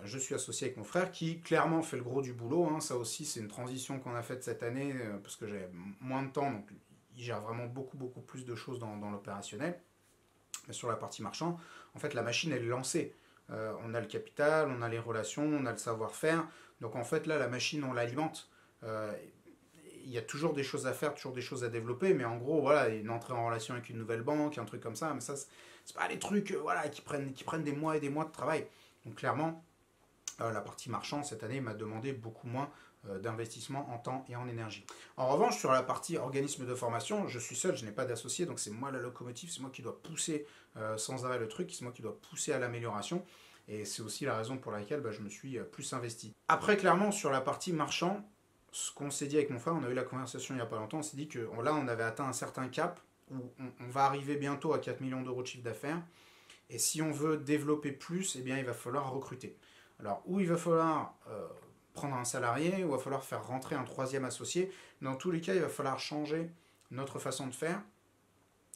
Je suis associé avec mon frère qui clairement fait le gros du boulot. Hein. Ça aussi, c'est une transition qu'on a faite cette année parce que j'avais moins de temps, donc il gère vraiment beaucoup, beaucoup plus de choses dans l'opérationnel. Mais sur la partie marchand, en fait, la machine, elle est lancée. on a le capital, on a les relations, on a le savoir-faire. Donc en fait là, la machine, on l'alimente. Euh, il y a toujours des choses à faire, toujours des choses à développer, mais en gros, voilà, une entrée en relation avec une nouvelle banque, un truc comme ça, mais ça, c'est pas les trucs voilà, qui prennent des mois et des mois de travail. Donc clairement, la partie marchand, cette année, m'a demandé beaucoup moins d'investissement en temps et en énergie. En revanche, sur la partie organisme de formation, je suis seul, je n'ai pas d'associé, donc c'est moi la locomotive, c'est moi qui dois pousser sans arrêt le truc, c'est moi qui dois pousser à l'amélioration, et c'est aussi la raison pour laquelle je me suis plus investi. Après, clairement, sur la partie marchand, ce qu'on s'est dit avec mon frère, on a eu la conversation il n'y a pas longtemps, on s'est dit que là, on avait atteint un certain cap, où on va arriver bientôt à 4 millions d'euros de chiffre d'affaires, et si on veut développer plus, eh bien, il va falloir recruter. Alors, où il va falloir prendre un salarié, ou il va falloir faire rentrer un troisième associé. Dans tous les cas, il va falloir changer notre façon de faire.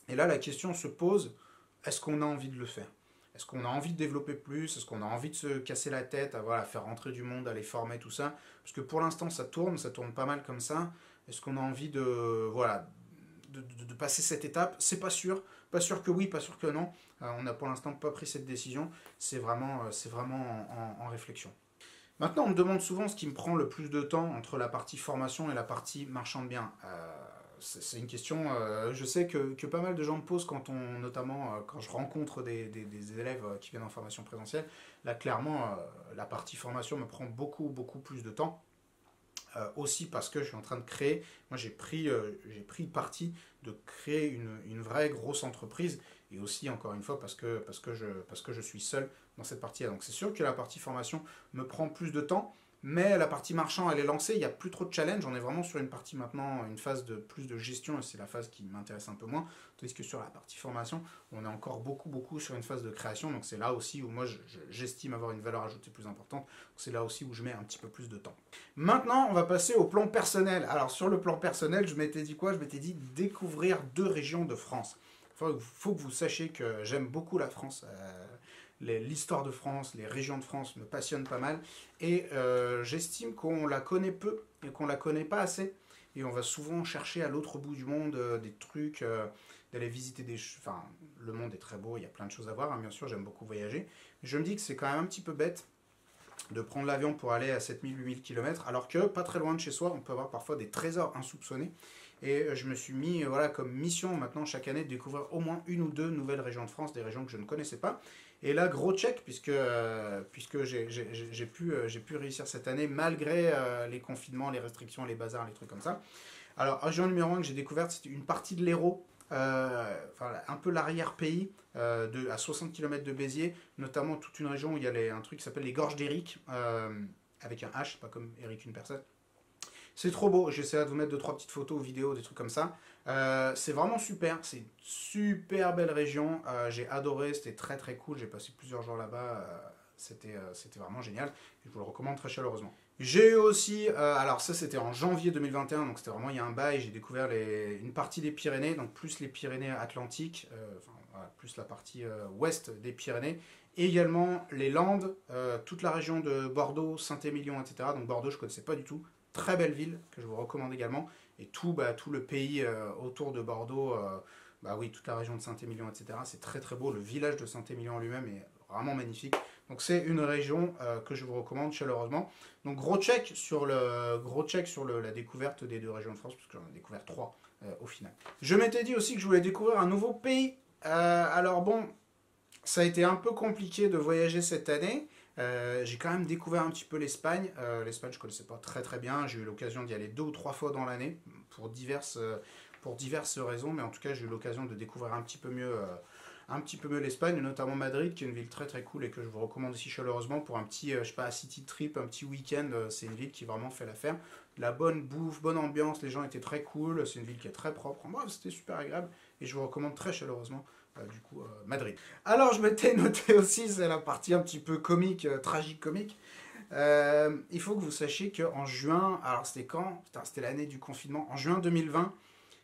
Et là, la question se pose, est-ce qu'on a envie de le faire? Est-ce qu'on a envie de développer plus? Est-ce qu'on a envie de se casser la tête à voilà, faire rentrer du monde, à les former, tout ça? Parce que pour l'instant, ça tourne pas mal comme ça. Est-ce qu'on a envie voilà, de passer cette étape? C'est pas sûr. Pas sûr que oui, pas sûr que non. On n'a pour l'instant pas pris cette décision. C'est vraiment en réflexion. Maintenant, on me demande souvent ce qui me prend le plus de temps entre la partie formation et la partie marchand de biens. C'est une question, je sais que pas mal de gens me posent notamment quand je rencontre des élèves qui viennent en formation présentielle. Là, clairement, la partie formation me prend beaucoup, beaucoup plus de temps. Aussi parce que je suis en train de créer, moi j'ai pris le parti de créer une vraie grosse entreprise, et aussi encore une fois parce que je suis seul dans cette partie-là. Donc c'est sûr que la partie formation me prend plus de temps, mais la partie marchand elle est lancée, il n'y a plus trop de challenge, on est vraiment sur une partie maintenant, une phase de plus de gestion, et c'est la phase qui m'intéresse un peu moins, tandis que sur la partie formation, on est encore beaucoup sur une phase de création, donc c'est là aussi où moi j'estime avoir une valeur ajoutée plus importante, c'est là aussi où je mets un petit peu plus de temps. Maintenant, on va passer au plan personnel. Alors sur le plan personnel, je m'étais dit quoi? Je m'étais dit découvrir 2 régions de France. Il faut que vous sachiez que j'aime beaucoup la France. L'histoire de France, les régions de France me passionnent pas mal. Et j'estime qu'on la connaît peu et qu'on la connaît pas assez. Et on va souvent chercher à l'autre bout du monde des trucs, d'aller visiter des... Enfin, le monde est très beau, il y a plein de choses à voir, hein, bien sûr, j'aime beaucoup voyager. Je me dis que c'est quand même un petit peu bête de prendre l'avion pour aller à 7000-8000 km, alors que pas très loin de chez soi, on peut avoir parfois des trésors insoupçonnés. Et je me suis mis voilà, comme mission maintenant chaque année de découvrir au moins 1 ou 2 nouvelles régions de France, des régions que je ne connaissais pas. Et là, gros check, puisque j'ai pu réussir cette année malgré les confinements, les restrictions, les bazars, les trucs comme ça. Alors, région numéro 1 que j'ai découverte, c'était une partie de l'Hérault, un peu l'arrière-pays, à 60 km de Béziers, notamment toute une région où il y a un truc qui s'appelle les Gorges d'Éric, avec un H, pas comme Eric une personne. C'est trop beau, j'essaierai de vous mettre 2-3 petites photos, vidéos, des trucs comme ça. C'est vraiment super, c'est une super belle région, j'ai adoré, c'était très très cool, j'ai passé plusieurs jours là-bas, c'était vraiment génial, je vous le recommande très chaleureusement. J'ai eu aussi, alors ça c'était en janvier 2021, donc c'était vraiment il y a un bail, j'ai découvert une partie des Pyrénées, donc plus les Pyrénées Atlantiques, voilà, plus la partie ouest des Pyrénées, et également les Landes, toute la région de Bordeaux, Saint-Émilion, etc. Donc Bordeaux je ne connaissais pas du tout, très belle ville que je vous recommande également, et tout le pays autour de Bordeaux, oui, toute la région de Saint-Émilion, etc. C'est très très beau, le village de Saint-Émilion lui-même est vraiment magnifique. Donc c'est une région que je vous recommande chaleureusement. Donc gros check sur la découverte des 2 régions de France, parce que j'en ai découvert 3 au final. Je m'étais dit aussi que je voulais découvrir un nouveau pays. Alors bon, ça a été un peu compliqué de voyager cette année. J'ai quand même découvert un petit peu l'Espagne. L'Espagne, je ne connaissais pas très très bien. J'ai eu l'occasion d'y aller 2 ou 3 fois dans l'année pour diverses raisons. Mais en tout cas, j'ai eu l'occasion de découvrir un petit peu mieux l'Espagne, notamment Madrid, qui est une ville très très cool et que je vous recommande aussi chaleureusement pour un petit, je sais pas, city trip, un petit week-end. C'est une ville qui vraiment fait l'affaire. La bonne bouffe, bonne ambiance, les gens étaient très cool. C'est une ville qui est très propre. Moi, c'était super agréable et je vous recommande très chaleureusement. Madrid. Alors je m'étais noté aussi, c'est la partie un petit peu comique, tragique-comique. Il faut que vous sachiez qu'en juin, alors c'était quand? Putain, c'était l'année du confinement. En juin 2020,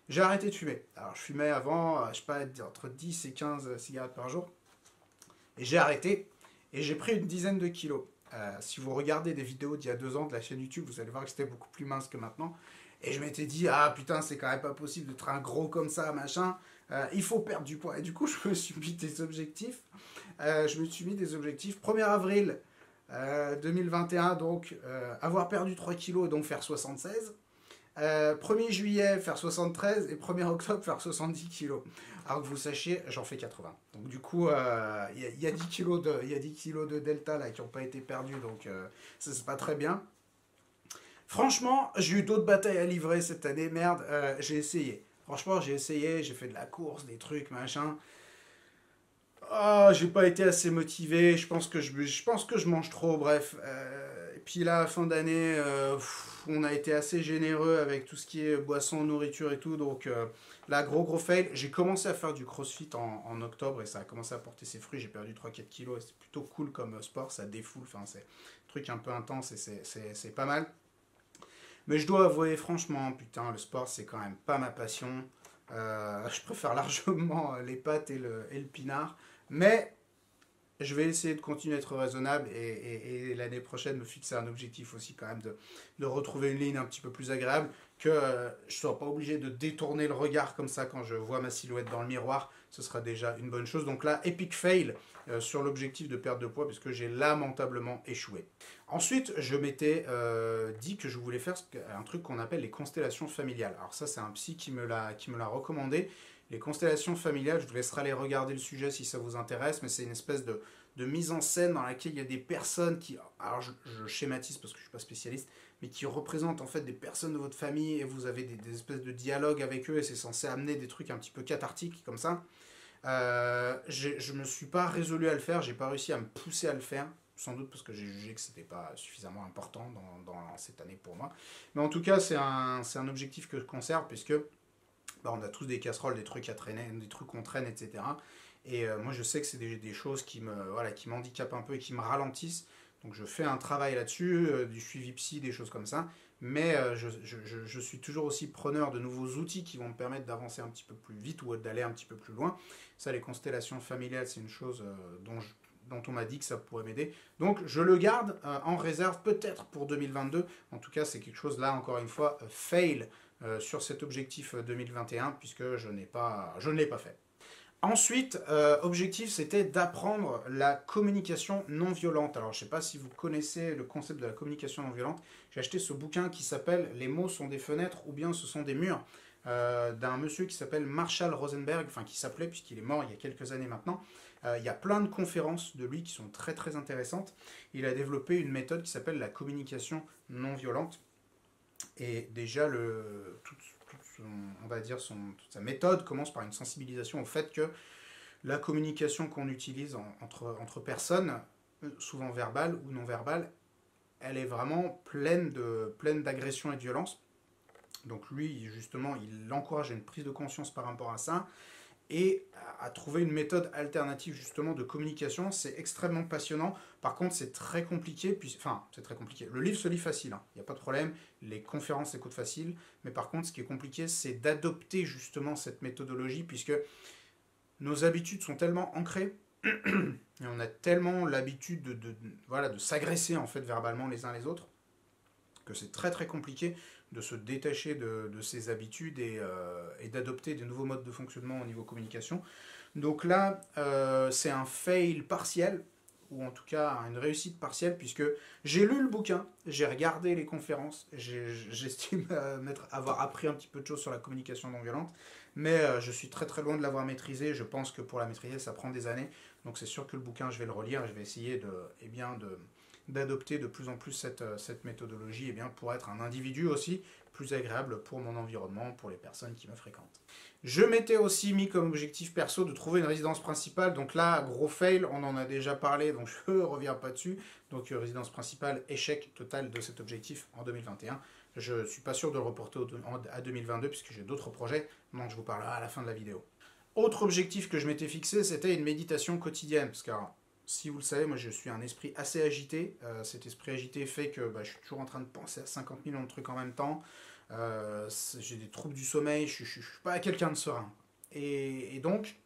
j'ai arrêté de fumer. Alors je fumais avant, je sais pas, entre 10 et 15 cigarettes par jour. Et j'ai arrêté, et j'ai pris une dizaine de kilos. Si vous regardez des vidéos d'il y a 2 ans de la chaîne YouTube, vous allez voir que j'étais beaucoup plus mince que maintenant. Et je m'étais dit, ah putain, c'est quand même pas possible d'être un gros comme ça, machin. Il faut perdre du poids. Et du coup, je me suis mis des objectifs. Je me suis mis des objectifs. 1er avril 2021, donc avoir perdu 3 kilos et donc faire 76. 1er juillet, faire 73 et 1er octobre, faire 70 kilos. Alors que vous sachiez, j'en fais 80. Donc du coup, il y a 10 kilos de delta là qui n'ont pas été perdus, donc ça c'est pas très bien. Franchement, j'ai eu d'autres batailles à livrer cette année, merde, j'ai essayé. Franchement, j'ai essayé, j'ai fait de la course, des trucs, machin. Ah, j'ai pas été assez motivé, je pense que je mange trop, bref. Et puis là, fin d'année, on a été assez généreux avec tout ce qui est boisson, nourriture et tout, donc là, gros fail. J'ai commencé à faire du crossfit en octobre et ça a commencé à porter ses fruits, j'ai perdu 3-4 kilos, et c'est plutôt cool comme sport, ça défoule, enfin c'est un truc un peu intense et c'est pas mal. Mais je dois avouer, franchement, putain, le sport c'est quand même pas ma passion. Je préfère largement les pâtes et le pinard. Mais je vais essayer de continuer à être raisonnable et l'année prochaine me fixer un objectif aussi quand même de retrouver une ligne un petit peu plus agréable, que je ne sois pas obligé de détourner le regard comme ça quand je vois ma silhouette dans le miroir, ce sera déjà une bonne chose. Donc là, epic fail sur l'objectif de perte de poids puisque j'ai lamentablement échoué. Ensuite, je m'étais dit que je voulais faire un truc qu'on appelle les constellations familiales. Alors ça, c'est un psy qui me l'a recommandé. Les constellations familiales, je vous laisserai aller regarder le sujet si ça vous intéresse, mais c'est une espèce de mise en scène dans laquelle il y a des personnes qui, alors je schématise parce que je ne suis pas spécialiste, mais qui représentent en fait des personnes de votre famille et vous avez des espèces de dialogues avec eux et c'est censé amener des trucs un petit peu cathartiques comme ça. Je ne me suis pas résolu à le faire, j'ai pas réussi à me pousser à le faire, sans doute parce que j'ai jugé que c'était pas suffisamment important dans cette année pour moi. Mais en tout cas, c'est un objectif que je conserve puisque bah, on a tous des casseroles, des trucs à traîner, des trucs qu'on traîne, etc. Et moi, je sais que c'est des choses voilà, qui m'handicapent un peu et qui me ralentissent. Donc, je fais un travail là-dessus, du suivi psy, des choses comme ça. Mais je suis toujours aussi preneur de nouveaux outils qui vont me permettre d'avancer un petit peu plus vite ou d'aller un petit peu plus loin. Ça, les constellations familiales, c'est une chose dont on m'a dit que ça pourrait m'aider. Donc, je le garde en réserve peut-être pour 2022. En tout cas, c'est quelque chose, là, encore une fois, fail sur cet objectif 2021 puisque je ne l'ai pas fait. Ensuite, objectif, c'était d'apprendre la communication non violente. Alors, je ne sais pas si vous connaissez le concept de la communication non violente. J'ai acheté ce bouquin qui s'appelle « Les mots sont des fenêtres ou bien ce sont des murs » d'un monsieur qui s'appelle Marshall Rosenberg, enfin qui s'appelait puisqu'il est mort il y a quelques années maintenant. Il y a plein de conférences de lui qui sont très très intéressantes. Il a développé une méthode qui s'appelle la communication non violente. Et déjà, on va dire toute sa méthode commence par une sensibilisation au fait que la communication qu'on utilise entre personnes, souvent verbale ou non verbale, elle est vraiment pleine d'agression et de violence. Donc lui, justement, il encourage à une prise de conscience par rapport à ça et à trouver une méthode alternative justement de communication. C'est extrêmement passionnant. Par contre, c'est très compliqué. Enfin, c'est très compliqué. Le livre se lit facile, il n'y a pas de problème. Les conférences s'écoutent facile. Mais par contre, ce qui est compliqué, c'est d'adopter justement cette méthodologie puisque nos habitudes sont tellement ancrées et on a tellement l'habitude voilà, de s'agresser en fait verbalement les uns les autres que c'est très très compliqué de se détacher de ses habitudes et d'adopter de nouveaux modes de fonctionnement au niveau communication. Donc là, c'est un fail partiel, ou en tout cas une réussite partielle, puisque j'ai lu le bouquin, j'ai regardé les conférences, j'estime avoir appris un petit peu de choses sur la communication non violente, mais je suis très très loin de l'avoir maîtrisé. Je pense que pour la maîtriser, ça prend des années. Donc c'est sûr que le bouquin, je vais le relire et je vais essayer d'adopter de plus en plus cette méthodologie pour être un individu aussi plus agréable pour mon environnement, pour les personnes qui me fréquentent. Je m'étais aussi mis comme objectif perso de trouver une résidence principale. Donc là, gros fail, on en a déjà parlé, donc je ne reviens pas dessus. Donc résidence principale, échec total de cet objectif en 2021. Je ne suis pas sûr de le reporter à 2022 puisque j'ai d'autres projets dont je vous parlerai à la fin de la vidéo. Autre objectif que je m'étais fixé, c'était une méditation quotidienne. Parce que, si vous le savez, moi je suis un esprit assez agité. Cet esprit agité fait que je suis toujours en train de penser à 50 millions de trucs en même temps. J'ai des troubles du sommeil, je ne suis pas quelqu'un de serein. Et donc,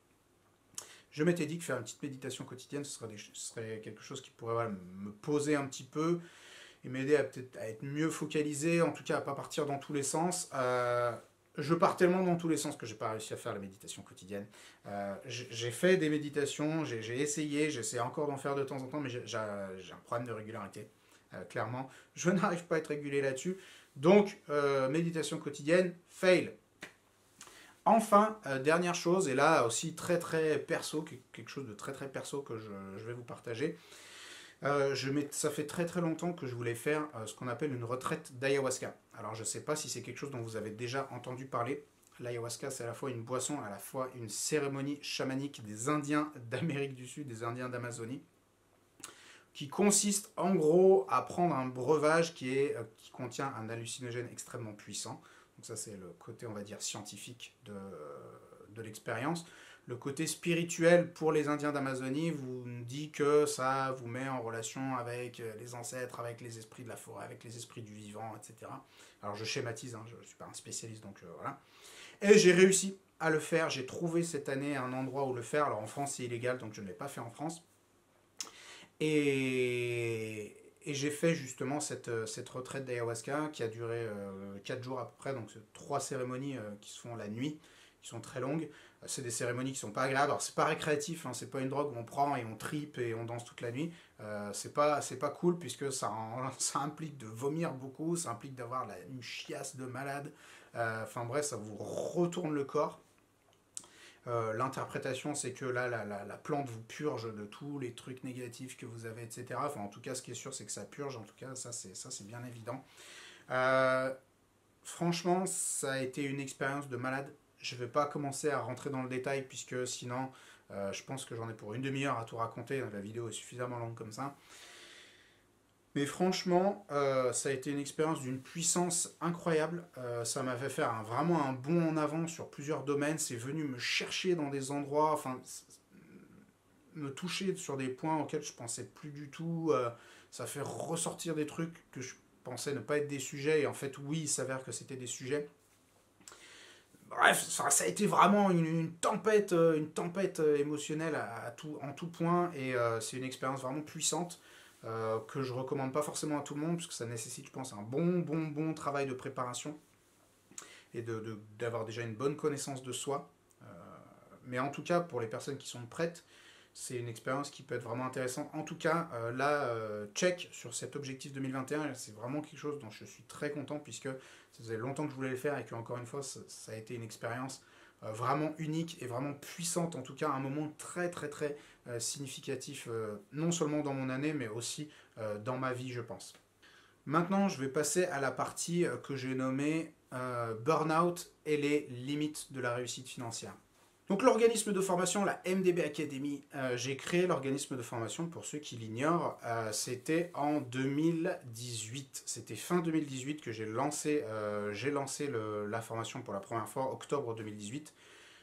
je m'étais dit que faire une petite méditation quotidienne, ce serait quelque chose qui pourrait voilà, me poser un petit peu et m'aider à être mieux focalisé, en tout cas à ne pas partir dans tous les sens. je pars tellement dans tous les sens que j'ai pas réussi à faire la méditation quotidienne. J'ai fait des méditations, j'ai essayé, j'essaie encore d'en faire de temps en temps, mais j'ai un problème de régularité, clairement. Je n'arrive pas à être régulé là-dessus. Donc, méditation quotidienne, fail. Enfin, dernière chose, et là aussi très très perso, quelque chose de très très perso que je vais vous partager. Ça fait très très longtemps que je voulais faire ce qu'on appelle une retraite d'ayahuasca. Alors je ne sais pas si c'est quelque chose dont vous avez déjà entendu parler. L'ayahuasca, c'est à la fois une boisson, à la fois une cérémonie chamanique des Indiens d'Amérique du Sud, des Indiens d'Amazonie, qui consiste en gros à prendre un breuvage qui contient un hallucinogène extrêmement puissant. Donc ça c'est le côté, on va dire, scientifique de l'expérience. Le côté spirituel pour les Indiens d'Amazonie vous dit que ça vous met en relation avec les ancêtres, avec les esprits de la forêt, avec les esprits du vivant, etc. Alors je schématise, hein, je ne suis pas un spécialiste, donc voilà. Et j'ai réussi à le faire. J'ai trouvé cette année un endroit où le faire. Alors en France c'est illégal, donc je ne l'ai pas fait en France. Et j'ai fait justement cette retraite d'ayahuasca qui a duré 4 jours à peu près, donc 3 cérémonies qui se font la nuit, qui sont très longues. C'est des cérémonies qui sont pas agréables. Alors c'est pas récréatif, hein, c'est pas une drogue où on prend et on tripe et on danse toute la nuit. C'est pas cool puisque ça implique de vomir beaucoup, ça implique d'avoir une chiasse de malade. Enfin bref, ça vous retourne le corps. L'interprétation, c'est que là, la plante vous purge de tous les trucs négatifs que vous avez, etc. Enfin, en tout cas, ce qui est sûr, c'est que ça purge. En tout cas, ça, c'est bien évident. Franchement, ça a été une expérience de malade. Je ne vais pas commencer à rentrer dans le détail, puisque sinon, je pense que j'en ai pour une demi-heure à tout raconter. La vidéo est suffisamment longue comme ça. Mais franchement, ça a été une expérience d'une puissance incroyable. Ça m'a fait faire vraiment un bond en avant sur plusieurs domaines. C'est venu me chercher dans des endroits, enfin, me toucher sur des points auxquels je pensais plus du tout. Ça fait ressortir des trucs que je pensais ne pas être des sujets. Et en fait, oui, il s'avère que c'était des sujets. Bref, ça a été vraiment une tempête émotionnelle en tout point. Et c'est une expérience vraiment puissante. Que je recommande pas forcément à tout le monde, parce que ça nécessite, je pense, un bon travail de préparation et d'avoir déjà une bonne connaissance de soi. Mais en tout cas, pour les personnes qui sont prêtes, c'est une expérience qui peut être vraiment intéressante. En tout cas, là, check sur cet objectif 2021, c'est vraiment quelque chose dont je suis très content, puisque ça faisait longtemps que je voulais le faire et que, encore une fois, ça a été une expérience vraiment unique et vraiment puissante, en tout cas un moment très significatif, non seulement dans mon année, mais aussi dans ma vie, je pense. Maintenant, je vais passer à la partie que j'ai nommée Burnout et les limites de la réussite financière. Donc l'organisme de formation, la MDB Academy, j'ai créé l'organisme de formation, pour ceux qui l'ignorent, c'était en 2018. C'était fin 2018 que j'ai lancé la formation pour la première fois, octobre 2018,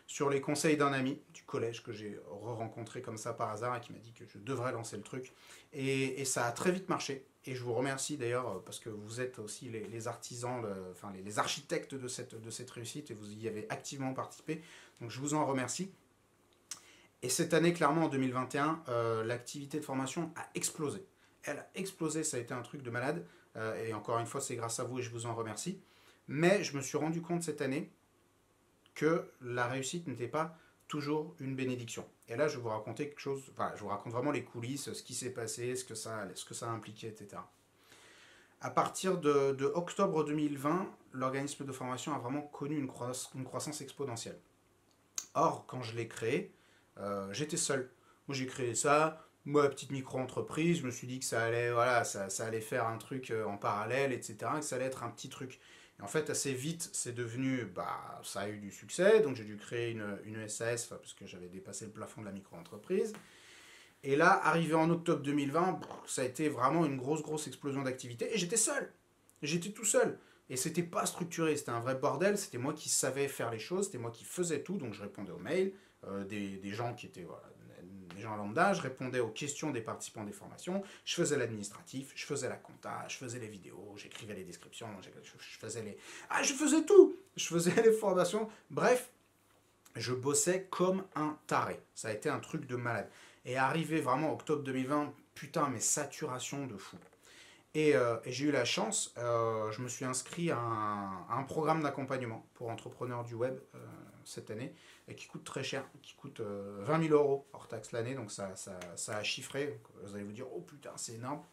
sur les conseils d'un ami du collège que j'ai rencontré comme ça par hasard et qui m'a dit que je devrais lancer le truc. Et ça a très vite marché. Et je vous remercie d'ailleurs parce que vous êtes aussi les artisans, les architectes de cette réussite, et vous y avez activement participé. Donc je vous en remercie. Et cette année, clairement en 2021, l'activité de formation a explosé. Elle a explosé, ça a été un truc de malade. Et encore une fois, c'est grâce à vous et je vous en remercie. Mais je me suis rendu compte cette année que la réussite n'était pas toujours une bénédiction. Et là, je vais vous raconter quelque chose, je vous raconte vraiment les coulisses, ce qui s'est passé, ce que ça a impliqué, etc. À partir de octobre 2020, l'organisme de formation a vraiment connu une croissance exponentielle. Or, quand je l'ai créé, j'étais seul. Moi, j'ai créé ça, moi, petite micro-entreprise, je me suis dit que ça allait faire un truc en parallèle, etc., que ça allait être un petit truc. Et en fait, assez vite, c'est devenu, ça a eu du succès, donc j'ai dû créer une SAS, parce que j'avais dépassé le plafond de la micro-entreprise. Et là, arrivé en octobre 2020, ça a été vraiment une grosse explosion d'activité, et j'étais seul. J'étais tout seul. Et c'était pas structuré, c'était un vrai bordel, c'était moi qui savais faire les choses, c'était moi qui faisais tout, donc je répondais aux mails des gens qui étaient des gens lambda, je répondais aux questions des participants des formations, je faisais l'administratif, je faisais la compta, je faisais les vidéos, j'écrivais les descriptions, je faisais tout, je faisais les formations, bref, je bossais comme un taré, ça a été un truc de malade. Et arrivé vraiment octobre 2020, putain, mais saturation de fou. Et j'ai eu la chance, je me suis inscrit à un programme d'accompagnement pour entrepreneurs du web cette année, et qui coûte très cher, qui coûte 20 000 euros hors taxe l'année, donc ça a chiffré. Donc vous allez vous dire, oh putain, c'est énorme.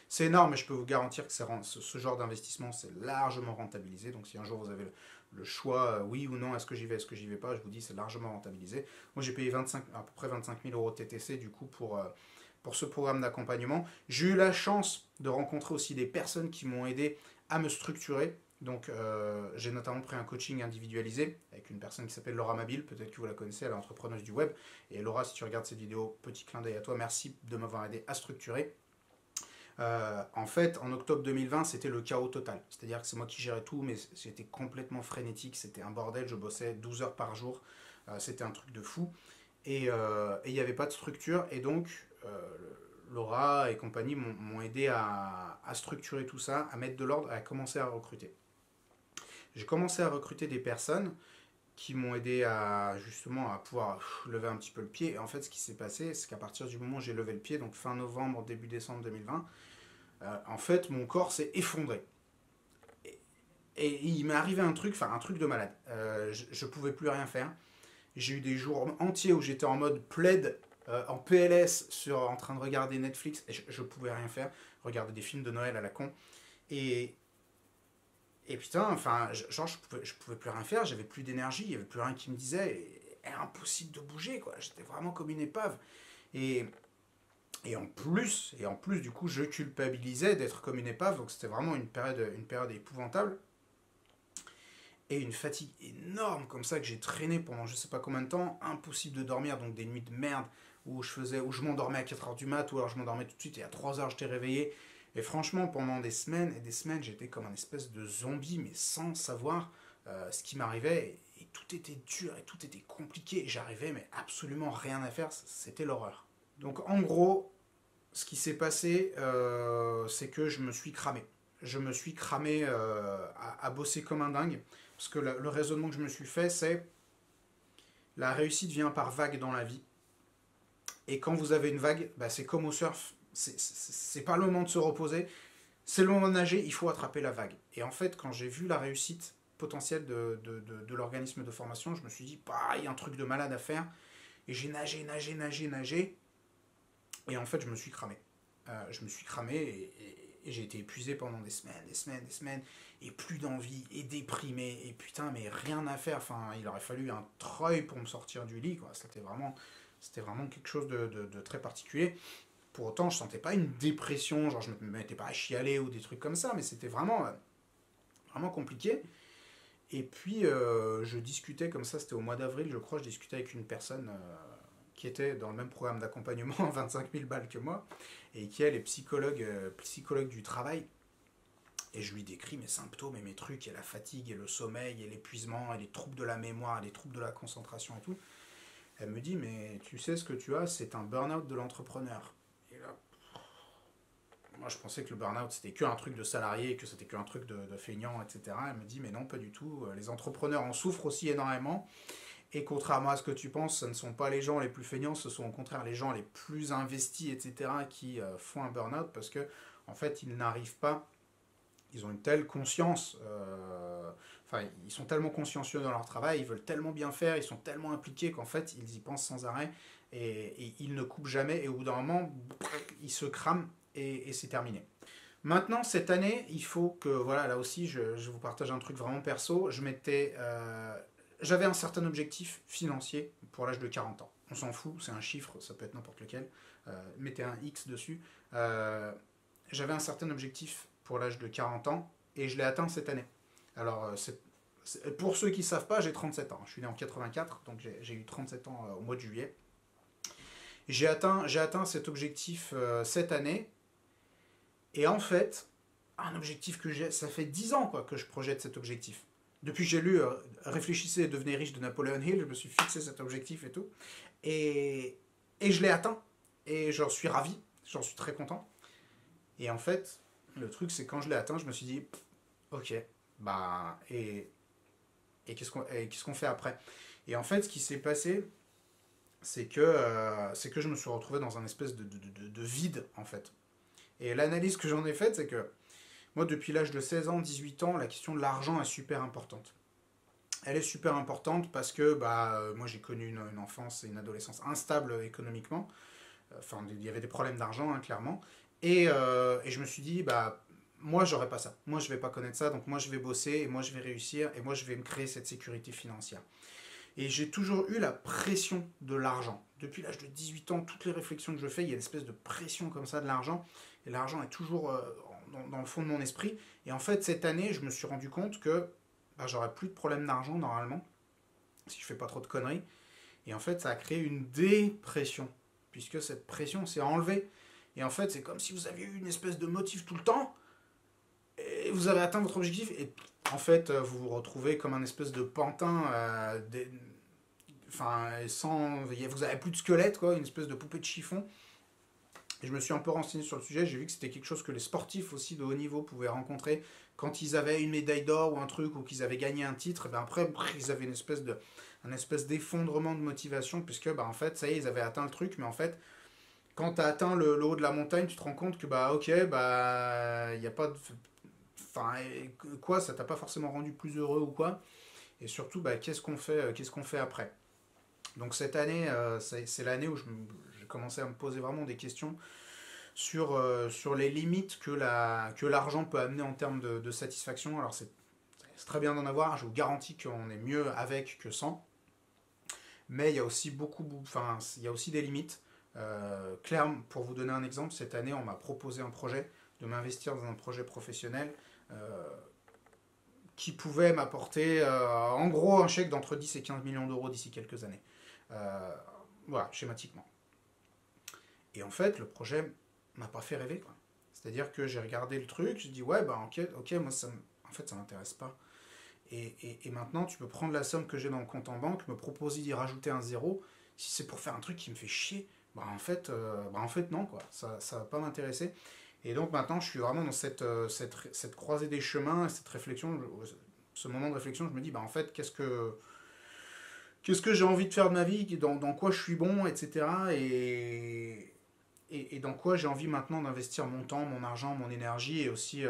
C'est énorme, mais je peux vous garantir que ce genre d'investissement, c'est largement rentabilisé. Donc si un jour vous avez le choix, oui ou non, est-ce que j'y vais, est-ce que j'y vais pas, je vous dis, c'est largement rentabilisé. Moi, j'ai payé à peu près 25 000 euros TTC, du coup, pour ce programme d'accompagnement. J'ai eu la chance de rencontrer aussi des personnes qui m'ont aidé à me structurer. Donc, j'ai notamment pris un coaching individualisé avec une personne qui s'appelle Laura Mabille, peut-être que vous la connaissez, elle est entrepreneuse du web. Et Laura, si tu regardes cette vidéo, petit clin d'œil à toi, merci de m'avoir aidé à structurer. En fait, en octobre 2020, c'était le chaos total. C'est-à-dire que c'est moi qui gérais tout, mais c'était complètement frénétique, c'était un bordel, je bossais 12 heures par jour, c'était un truc de fou. Et il n'y avait pas de structure, et donc Laura et compagnie m'ont aidé à structurer tout ça, à mettre de l'ordre, à commencer à recruter. J'ai commencé à recruter des personnes qui m'ont aidé à justement à pouvoir lever un petit peu le pied. Et en fait, ce qui s'est passé, c'est qu'à partir du moment où j'ai levé le pied, donc fin novembre, début décembre 2020, en fait, mon corps s'est effondré. Et, et il m'est arrivé un truc de malade. Je pouvais plus rien faire. J'ai eu des jours entiers où j'étais en mode plaid, en PLS, en train de regarder Netflix, et je pouvais rien faire. Regarder des films de Noël à la con. Et, et putain, enfin, genre, je pouvais plus rien faire, j'avais plus d'énergie, il y avait plus rien qui me disait, et impossible de bouger, quoi. J'étais vraiment comme une épave. Et, et en plus, du coup, je culpabilisais d'être comme une épave, donc c'était vraiment une période épouvantable. Et une fatigue énorme comme ça que j'ai traîné pendant je sais pas combien de temps, impossible de dormir, donc des nuits de merde où je m'endormais à 4 heures du mat, ou alors je m'endormais tout de suite et à 3 heures j'étais réveillé. Et franchement, pendant des semaines et des semaines, j'étais comme un espèce de zombie, mais sans savoir ce qui m'arrivait. Et tout était dur et tout était compliqué. J'arrivais, mais absolument rien à faire. C'était l'horreur. Donc en gros, ce qui s'est passé, c'est que je me suis cramé. Je me suis cramé à bosser comme un dingue. Parce que le raisonnement que je me suis fait, c'est la réussite vient par vague dans la vie. Et quand vous avez une vague, bah, c'est comme au surf. C'est pas le moment de se reposer, c'est le moment de nager, il faut attraper la vague. Et en fait, quand j'ai vu la réussite potentielle de l'organisme de formation, je me suis dit, bah, il y a un truc de malade à faire. Et j'ai nagé. Et en fait, je me suis cramé. Je me suis cramé et j'ai été épuisé pendant des semaines, et plus d'envie, et déprimé, et putain, mais rien à faire. Enfin, il aurait fallu un treuil pour me sortir du lit, quoi. C'était vraiment quelque chose de très particulier. Pour autant, je sentais pas une dépression, genre je me mettais pas à chialer ou des trucs comme ça, mais c'était vraiment compliqué. Et puis, je discutais comme ça, c'était au mois d'avril, je crois, je discutais avec une personne qui était dans le même programme d'accompagnement à 25 000 balles que moi, et qui elle est psychologue du travail. Et je lui décris mes symptômes et mes trucs, et la fatigue, et le sommeil, et l'épuisement, et les troubles de la mémoire, et les troubles de la concentration et tout. Elle me dit, mais tu sais ce que tu as, c'est un burn-out de l'entrepreneur. Et là, moi je pensais que le burn-out c'était qu'un truc de salarié, que c'était qu'un truc de feignant, etc. Elle me dit, mais non, pas du tout. Les entrepreneurs en souffrent aussi énormément. Et contrairement à ce que tu penses, ce ne sont pas les gens les plus feignants, ce sont au contraire les gens les plus investis, etc., qui font un burn-out parce que, en fait, ils n'arrivent pas, ils ont une telle conscience, enfin, ils sont tellement consciencieux dans leur travail, ils veulent tellement bien faire, ils sont tellement impliqués qu'en fait, ils y pensent sans arrêt, et ils ne coupent jamais, et au bout d'un moment, ils se crament, et c'est terminé. Maintenant, cette année, il faut que, voilà, là aussi, je vous partage un truc vraiment perso. J'avais un certain objectif financier pour l'âge de 40 ans. On s'en fout, c'est un chiffre, ça peut être n'importe lequel. Mettez un X dessus. J'avais un certain objectif pour l'âge de 40 ans et je l'ai atteint cette année. Alors, pour ceux qui ne savent pas, j'ai 37 ans. Je suis né en 84, donc j'ai eu 37 ans au mois de juillet. J'ai atteint cet objectif cette année. Et en fait, un objectif que j'ai, ça fait 10 ans quoi, que je projette cet objectif. Depuis que j'ai lu Réfléchissez et devenez riche de Napoleon Hill, je me suis fixé cet objectif et tout. Et je l'ai atteint. Et j'en suis ravi, j'en suis très content. Et en fait, le truc, c'est quand je l'ai atteint, je me suis dit, ok, bah, et qu'est-ce qu'on fait après? Et en fait, ce qui s'est passé, c'est que je me suis retrouvé dans un espèce de vide, en fait. Et l'analyse que j'en ai faite, c'est que moi, depuis l'âge de 16 ans, 18 ans, la question de l'argent est super importante. Elle est super importante parce que moi j'ai connu une enfance et une adolescence instable économiquement. Enfin, il y avait des problèmes d'argent, hein, clairement. Et je me suis dit, moi j'aurais pas ça. Moi je vais pas connaître ça, donc moi je vais bosser, et moi je vais réussir, et moi je vais me créer cette sécurité financière. Et j'ai toujours eu la pression de l'argent. Depuis l'âge de 18 ans, toutes les réflexions que je fais, il y a une espèce de pression comme ça de l'argent. Et l'argent est toujours dans le fond de mon esprit. Et en fait, cette année, je me suis rendu compte que j'aurais plus de problème d'argent normalement, si je fais pas trop de conneries. Et en fait, ça a créé une dépression, puisque cette pression s'est enlevée. Et en fait, c'est comme si vous aviez eu une espèce de motif tout le temps, et vous avez atteint votre objectif, et en fait, vous vous retrouvez comme un espèce de pantin, enfin, vous avez plus de squelette, quoi, une espèce de poupée de chiffon. Et je me suis un peu renseigné sur le sujet, j'ai vu que c'était quelque chose que les sportifs aussi de haut niveau pouvaient rencontrer quand ils avaient une médaille d'or ou un truc, ou qu'ils avaient gagné un titre. Et ben après, ils avaient un espèce d'effondrement de motivation, puisque en fait, ça y est, ils avaient atteint le truc, mais en fait, quand tu as atteint le haut de la montagne, tu te rends compte que ok, il n'y a pas de. Enfin, quoi, ça t'a pas forcément rendu plus heureux ou quoi. Et surtout, qu'est-ce qu'on fait après. Donc cette année, c'est l'année où j'ai commencé à me poser vraiment des questions sur les limites que l'argent peut amener en termes de satisfaction. Alors c'est très bien d'en avoir, je vous garantis qu'on est mieux avec que sans, mais il y a aussi il y a aussi des limites. Clairement, pour vous donner un exemple, cette année, on m'a proposé un projet, de m'investir dans un projet professionnel qui pouvait m'apporter en gros un chèque d'entre 10 et 15 millions d'euros d'ici quelques années. Euh, voilà, schématiquement. Et en fait, le projet m'a pas fait rêver, quoi. C'est-à-dire que j'ai regardé le truc, j'ai dit ouais, ok, moi en fait ça m'intéresse pas. Et maintenant, tu peux prendre la somme que j'ai dans le compte en banque, me proposer d'y rajouter un zéro. Si c'est pour faire un truc qui me fait chier, en fait non, quoi. Ça va pas m'intéresser. Et donc maintenant, je suis vraiment dans cette croisée des chemins, cette réflexion, ce moment de réflexion, je me dis, en fait, qu'est-ce que j'ai envie de faire de ma vie, dans quoi je suis bon, etc. Et dans quoi j'ai envie maintenant d'investir mon temps, mon argent, mon énergie, et aussi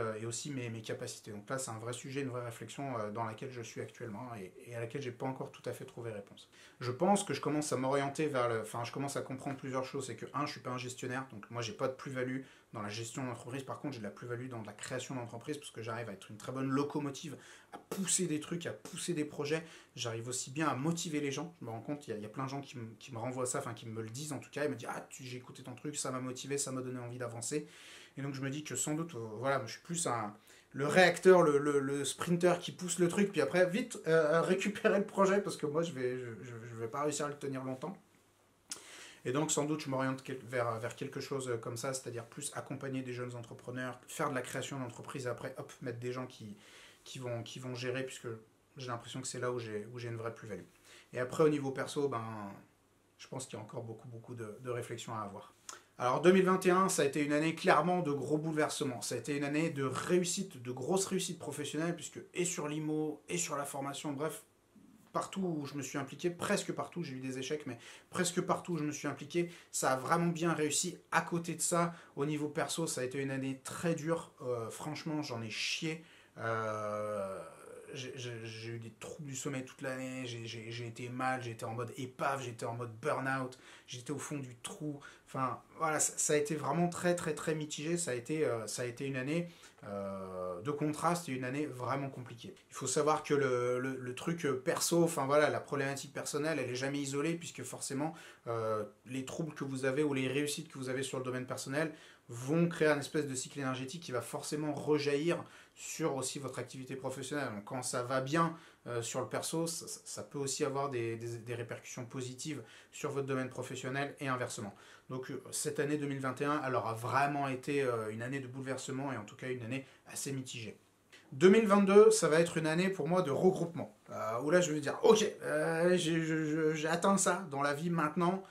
mes capacités. Donc là, c'est un vrai sujet, une vraie réflexion dans laquelle je suis actuellement, et à laquelle j'ai pas encore tout à fait trouvé réponse. Je pense que je commence à m'orienter Enfin, je commence à comprendre plusieurs choses. C'est que, je suis pas un gestionnaire, donc moi, j'ai pas de plus-value dans la gestion d'entreprise. Par contre, j'ai de la plus-value dans la création d'entreprise, parce que j'arrive à être une très bonne locomotive, à pousser des trucs, à pousser des projets. J'arrive aussi bien à motiver les gens. Je me rends compte, il y a plein de gens qui me renvoient ça, enfin qui me le disent en tout cas. Ils me disent j'ai écouté ton truc, ça m'a motivé, ça m'a donné envie d'avancer. Et donc je me dis que sans doute, voilà, je suis plus le réacteur, le sprinter qui pousse le truc, puis après, vite, récupérer le projet, parce que moi, je vais pas réussir à le tenir longtemps. Et donc, sans doute, je m'oriente vers quelque chose comme ça, c'est-à-dire plus accompagner des jeunes entrepreneurs, faire de la création d'entreprise, et après, hop, mettre des gens qui vont gérer, puisque j'ai l'impression que c'est là où j'ai une vraie plus-value. Et après, au niveau perso, je pense qu'il y a encore beaucoup de réflexions à avoir. Alors 2021, ça a été une année clairement de gros bouleversements. Ça a été une année de réussite, de grosses réussites professionnelles, puisque et sur l'IMO, et sur la formation, bref, partout où je me suis impliqué, presque partout, j'ai eu des échecs, mais presque partout où je me suis impliqué, ça a vraiment bien réussi. À côté de ça, au niveau perso, ça a été une année très dure. Franchement, j'en ai chié. J'ai eu des troubles du sommeil toute l'année, j'ai été mal, j'étais en mode épave, j'étais en mode burn-out, j'étais au fond du trou. Enfin, voilà, ça a été vraiment très très très mitigé. Ça a été une année de contraste et une année vraiment compliquée. Il faut savoir que le truc perso, enfin voilà, la problématique personnelle, elle est jamais isolée, puisque forcément, les troubles que vous avez ou les réussites que vous avez sur le domaine personnel vont créer un espèce de cycle énergétique qui va forcément rejaillir sur aussi votre activité professionnelle. Donc quand ça va bien sur le perso, ça peut aussi avoir des répercussions positives sur votre domaine professionnel et inversement. Donc cette année 2021, elle aura vraiment été une année de bouleversement, et en tout cas une année assez mitigée. 2022, ça va être une année pour moi de regroupement. Où là je vais dire, ok, j'ai atteint ça dans la vie maintenant.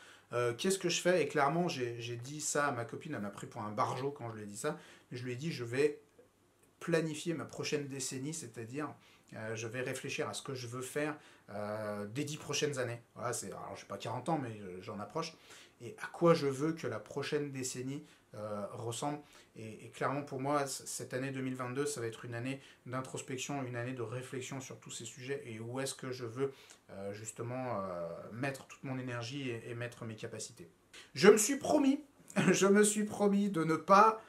Qu'est-ce que je fais? Et clairement, j'ai dit ça à ma copine, elle m'a pris pour un barjot quand je lui ai dit ça. Je lui ai dit, je vais planifier ma prochaine décennie, c'est-à-dire je vais réfléchir à ce que je veux faire des 10 prochaines années. Voilà, alors, je n'ai pas 40 ans, mais j'en approche. Et à quoi je veux que la prochaine décennie ressemble. Et clairement, pour moi, cette année 2022, ça va être une année d'introspection, une année de réflexion sur tous ces sujets et où est-ce que je veux justement mettre toute mon énergie et mettre mes capacités. Je me suis promis de ne pas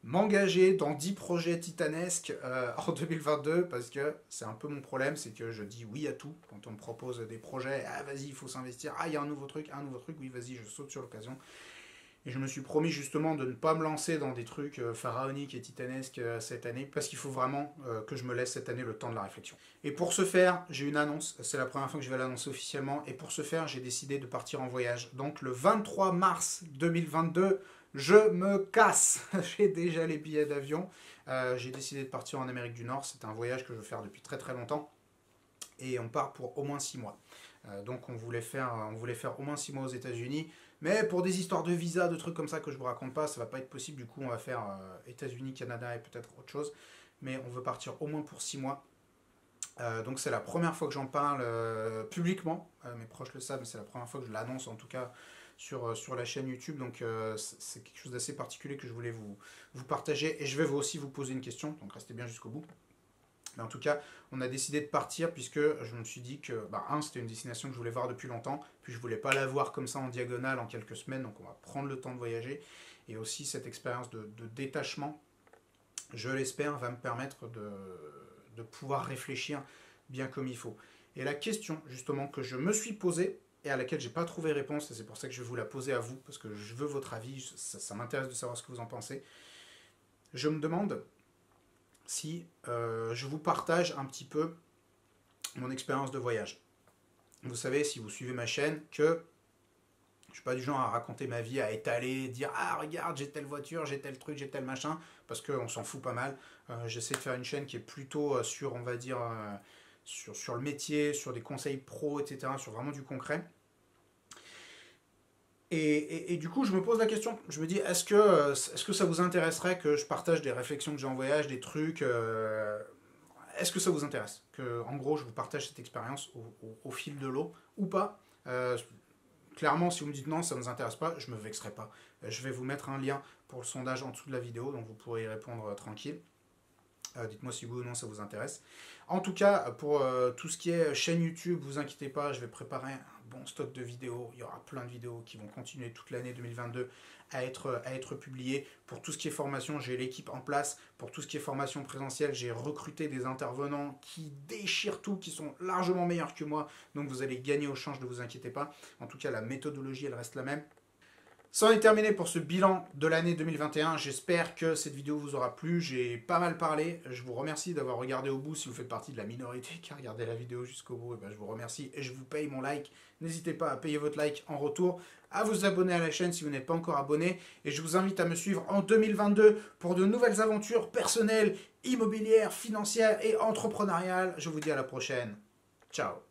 m'engager dans 10 projets titanesques en 2022 parce que c'est un peu mon problème, c'est que je dis oui à tout quand on me propose des projets. Ah vas-y, il faut s'investir, ah il y a un nouveau truc, oui vas-y, je saute sur l'occasion. Et je me suis promis justement de ne pas me lancer dans des trucs pharaoniques et titanesques cette année, parce qu'il faut vraiment que je me laisse cette année le temps de la réflexion. Et pour ce faire, j'ai une annonce, c'est la première fois que je vais l'annoncer officiellement, et pour ce faire, j'ai décidé de partir en voyage. Donc le 23 mars 2022, je me casse. J'ai déjà les billets d'avion, j'ai décidé de partir en Amérique du Nord, c'est un voyage que je veux faire depuis très très longtemps, et on part pour au moins 6 mois. Donc on voulait faire au moins 6 mois aux États-Unis, mais pour des histoires de visa, de trucs comme ça que je vous raconte pas, ça va pas être possible. Du coup, on va faire États-Unis, Canada et peut-être autre chose. Mais on veut partir au moins pour 6 mois. Donc c'est la première fois que j'en parle publiquement. Mes proches le savent, mais c'est la première fois que je l'annonce en tout cas sur la chaîne YouTube. Donc c'est quelque chose d'assez particulier que je voulais vous partager. Et je vais aussi vous poser une question, donc restez bien jusqu'au bout. Mais en tout cas, on a décidé de partir puisque je me suis dit que, c'était une destination que je voulais voir depuis longtemps, puis je voulais pas la voir comme ça en diagonale en quelques semaines, donc on va prendre le temps de voyager. Et aussi cette expérience de détachement, je l'espère, va me permettre de pouvoir réfléchir bien comme il faut. Et la question justement que je me suis posée, et à laquelle j'ai pas trouvé réponse, et c'est pour ça que je vais vous la poser à vous, parce que je veux votre avis, ça m'intéresse de savoir ce que vous en pensez. Je me demande si je vous partage un petit peu mon expérience de voyage. Vous savez, si vous suivez ma chaîne, que je ne suis pas du genre à raconter ma vie, à étaler, dire « Ah, regarde, j'ai telle voiture, j'ai tel truc, j'ai tel machin », parce qu'on s'en fout pas mal. J'essaie de faire une chaîne qui est plutôt sur, on va dire, sur le métier, sur des conseils pro, etc., sur vraiment du concret. Et du coup, je me pose la question, je me dis, est-ce que ça vous intéresserait que je partage des réflexions que j'ai en voyage, des trucs, est-ce que ça vous intéresse? Que, en gros, je vous partage cette expérience au fil de l'eau, ou pas? Clairement, si vous me dites non, ça ne nous intéresse pas, je ne me vexerai pas. Je vais vous mettre un lien pour le sondage en dessous de la vidéo, donc vous pourrez y répondre tranquille. Dites-moi si oui ou non ça vous intéresse. En tout cas, pour tout ce qui est chaîne YouTube, vous inquiétez pas, je vais préparer un bon stock de vidéos. Il y aura plein de vidéos qui vont continuer toute l'année 2022 à être publiées. Pour tout ce qui est formation, j'ai l'équipe en place. Pour tout ce qui est formation présentielle, j'ai recruté des intervenants qui déchirent tout, qui sont largement meilleurs que moi. Donc vous allez gagner au change, ne vous inquiétez pas. En tout cas, la méthodologie, elle reste la même. C'en est terminé pour ce bilan de l'année 2021. J'espère que cette vidéo vous aura plu. J'ai pas mal parlé. Je vous remercie d'avoir regardé au bout. Si vous faites partie de la minorité qui a regardé la vidéo jusqu'au bout, je vous remercie et je vous paye mon like. N'hésitez pas à payer votre like en retour, à vous abonner à la chaîne si vous n'êtes pas encore abonné. Et je vous invite à me suivre en 2022 pour de nouvelles aventures personnelles, immobilières, financières et entrepreneuriales. Je vous dis à la prochaine. Ciao.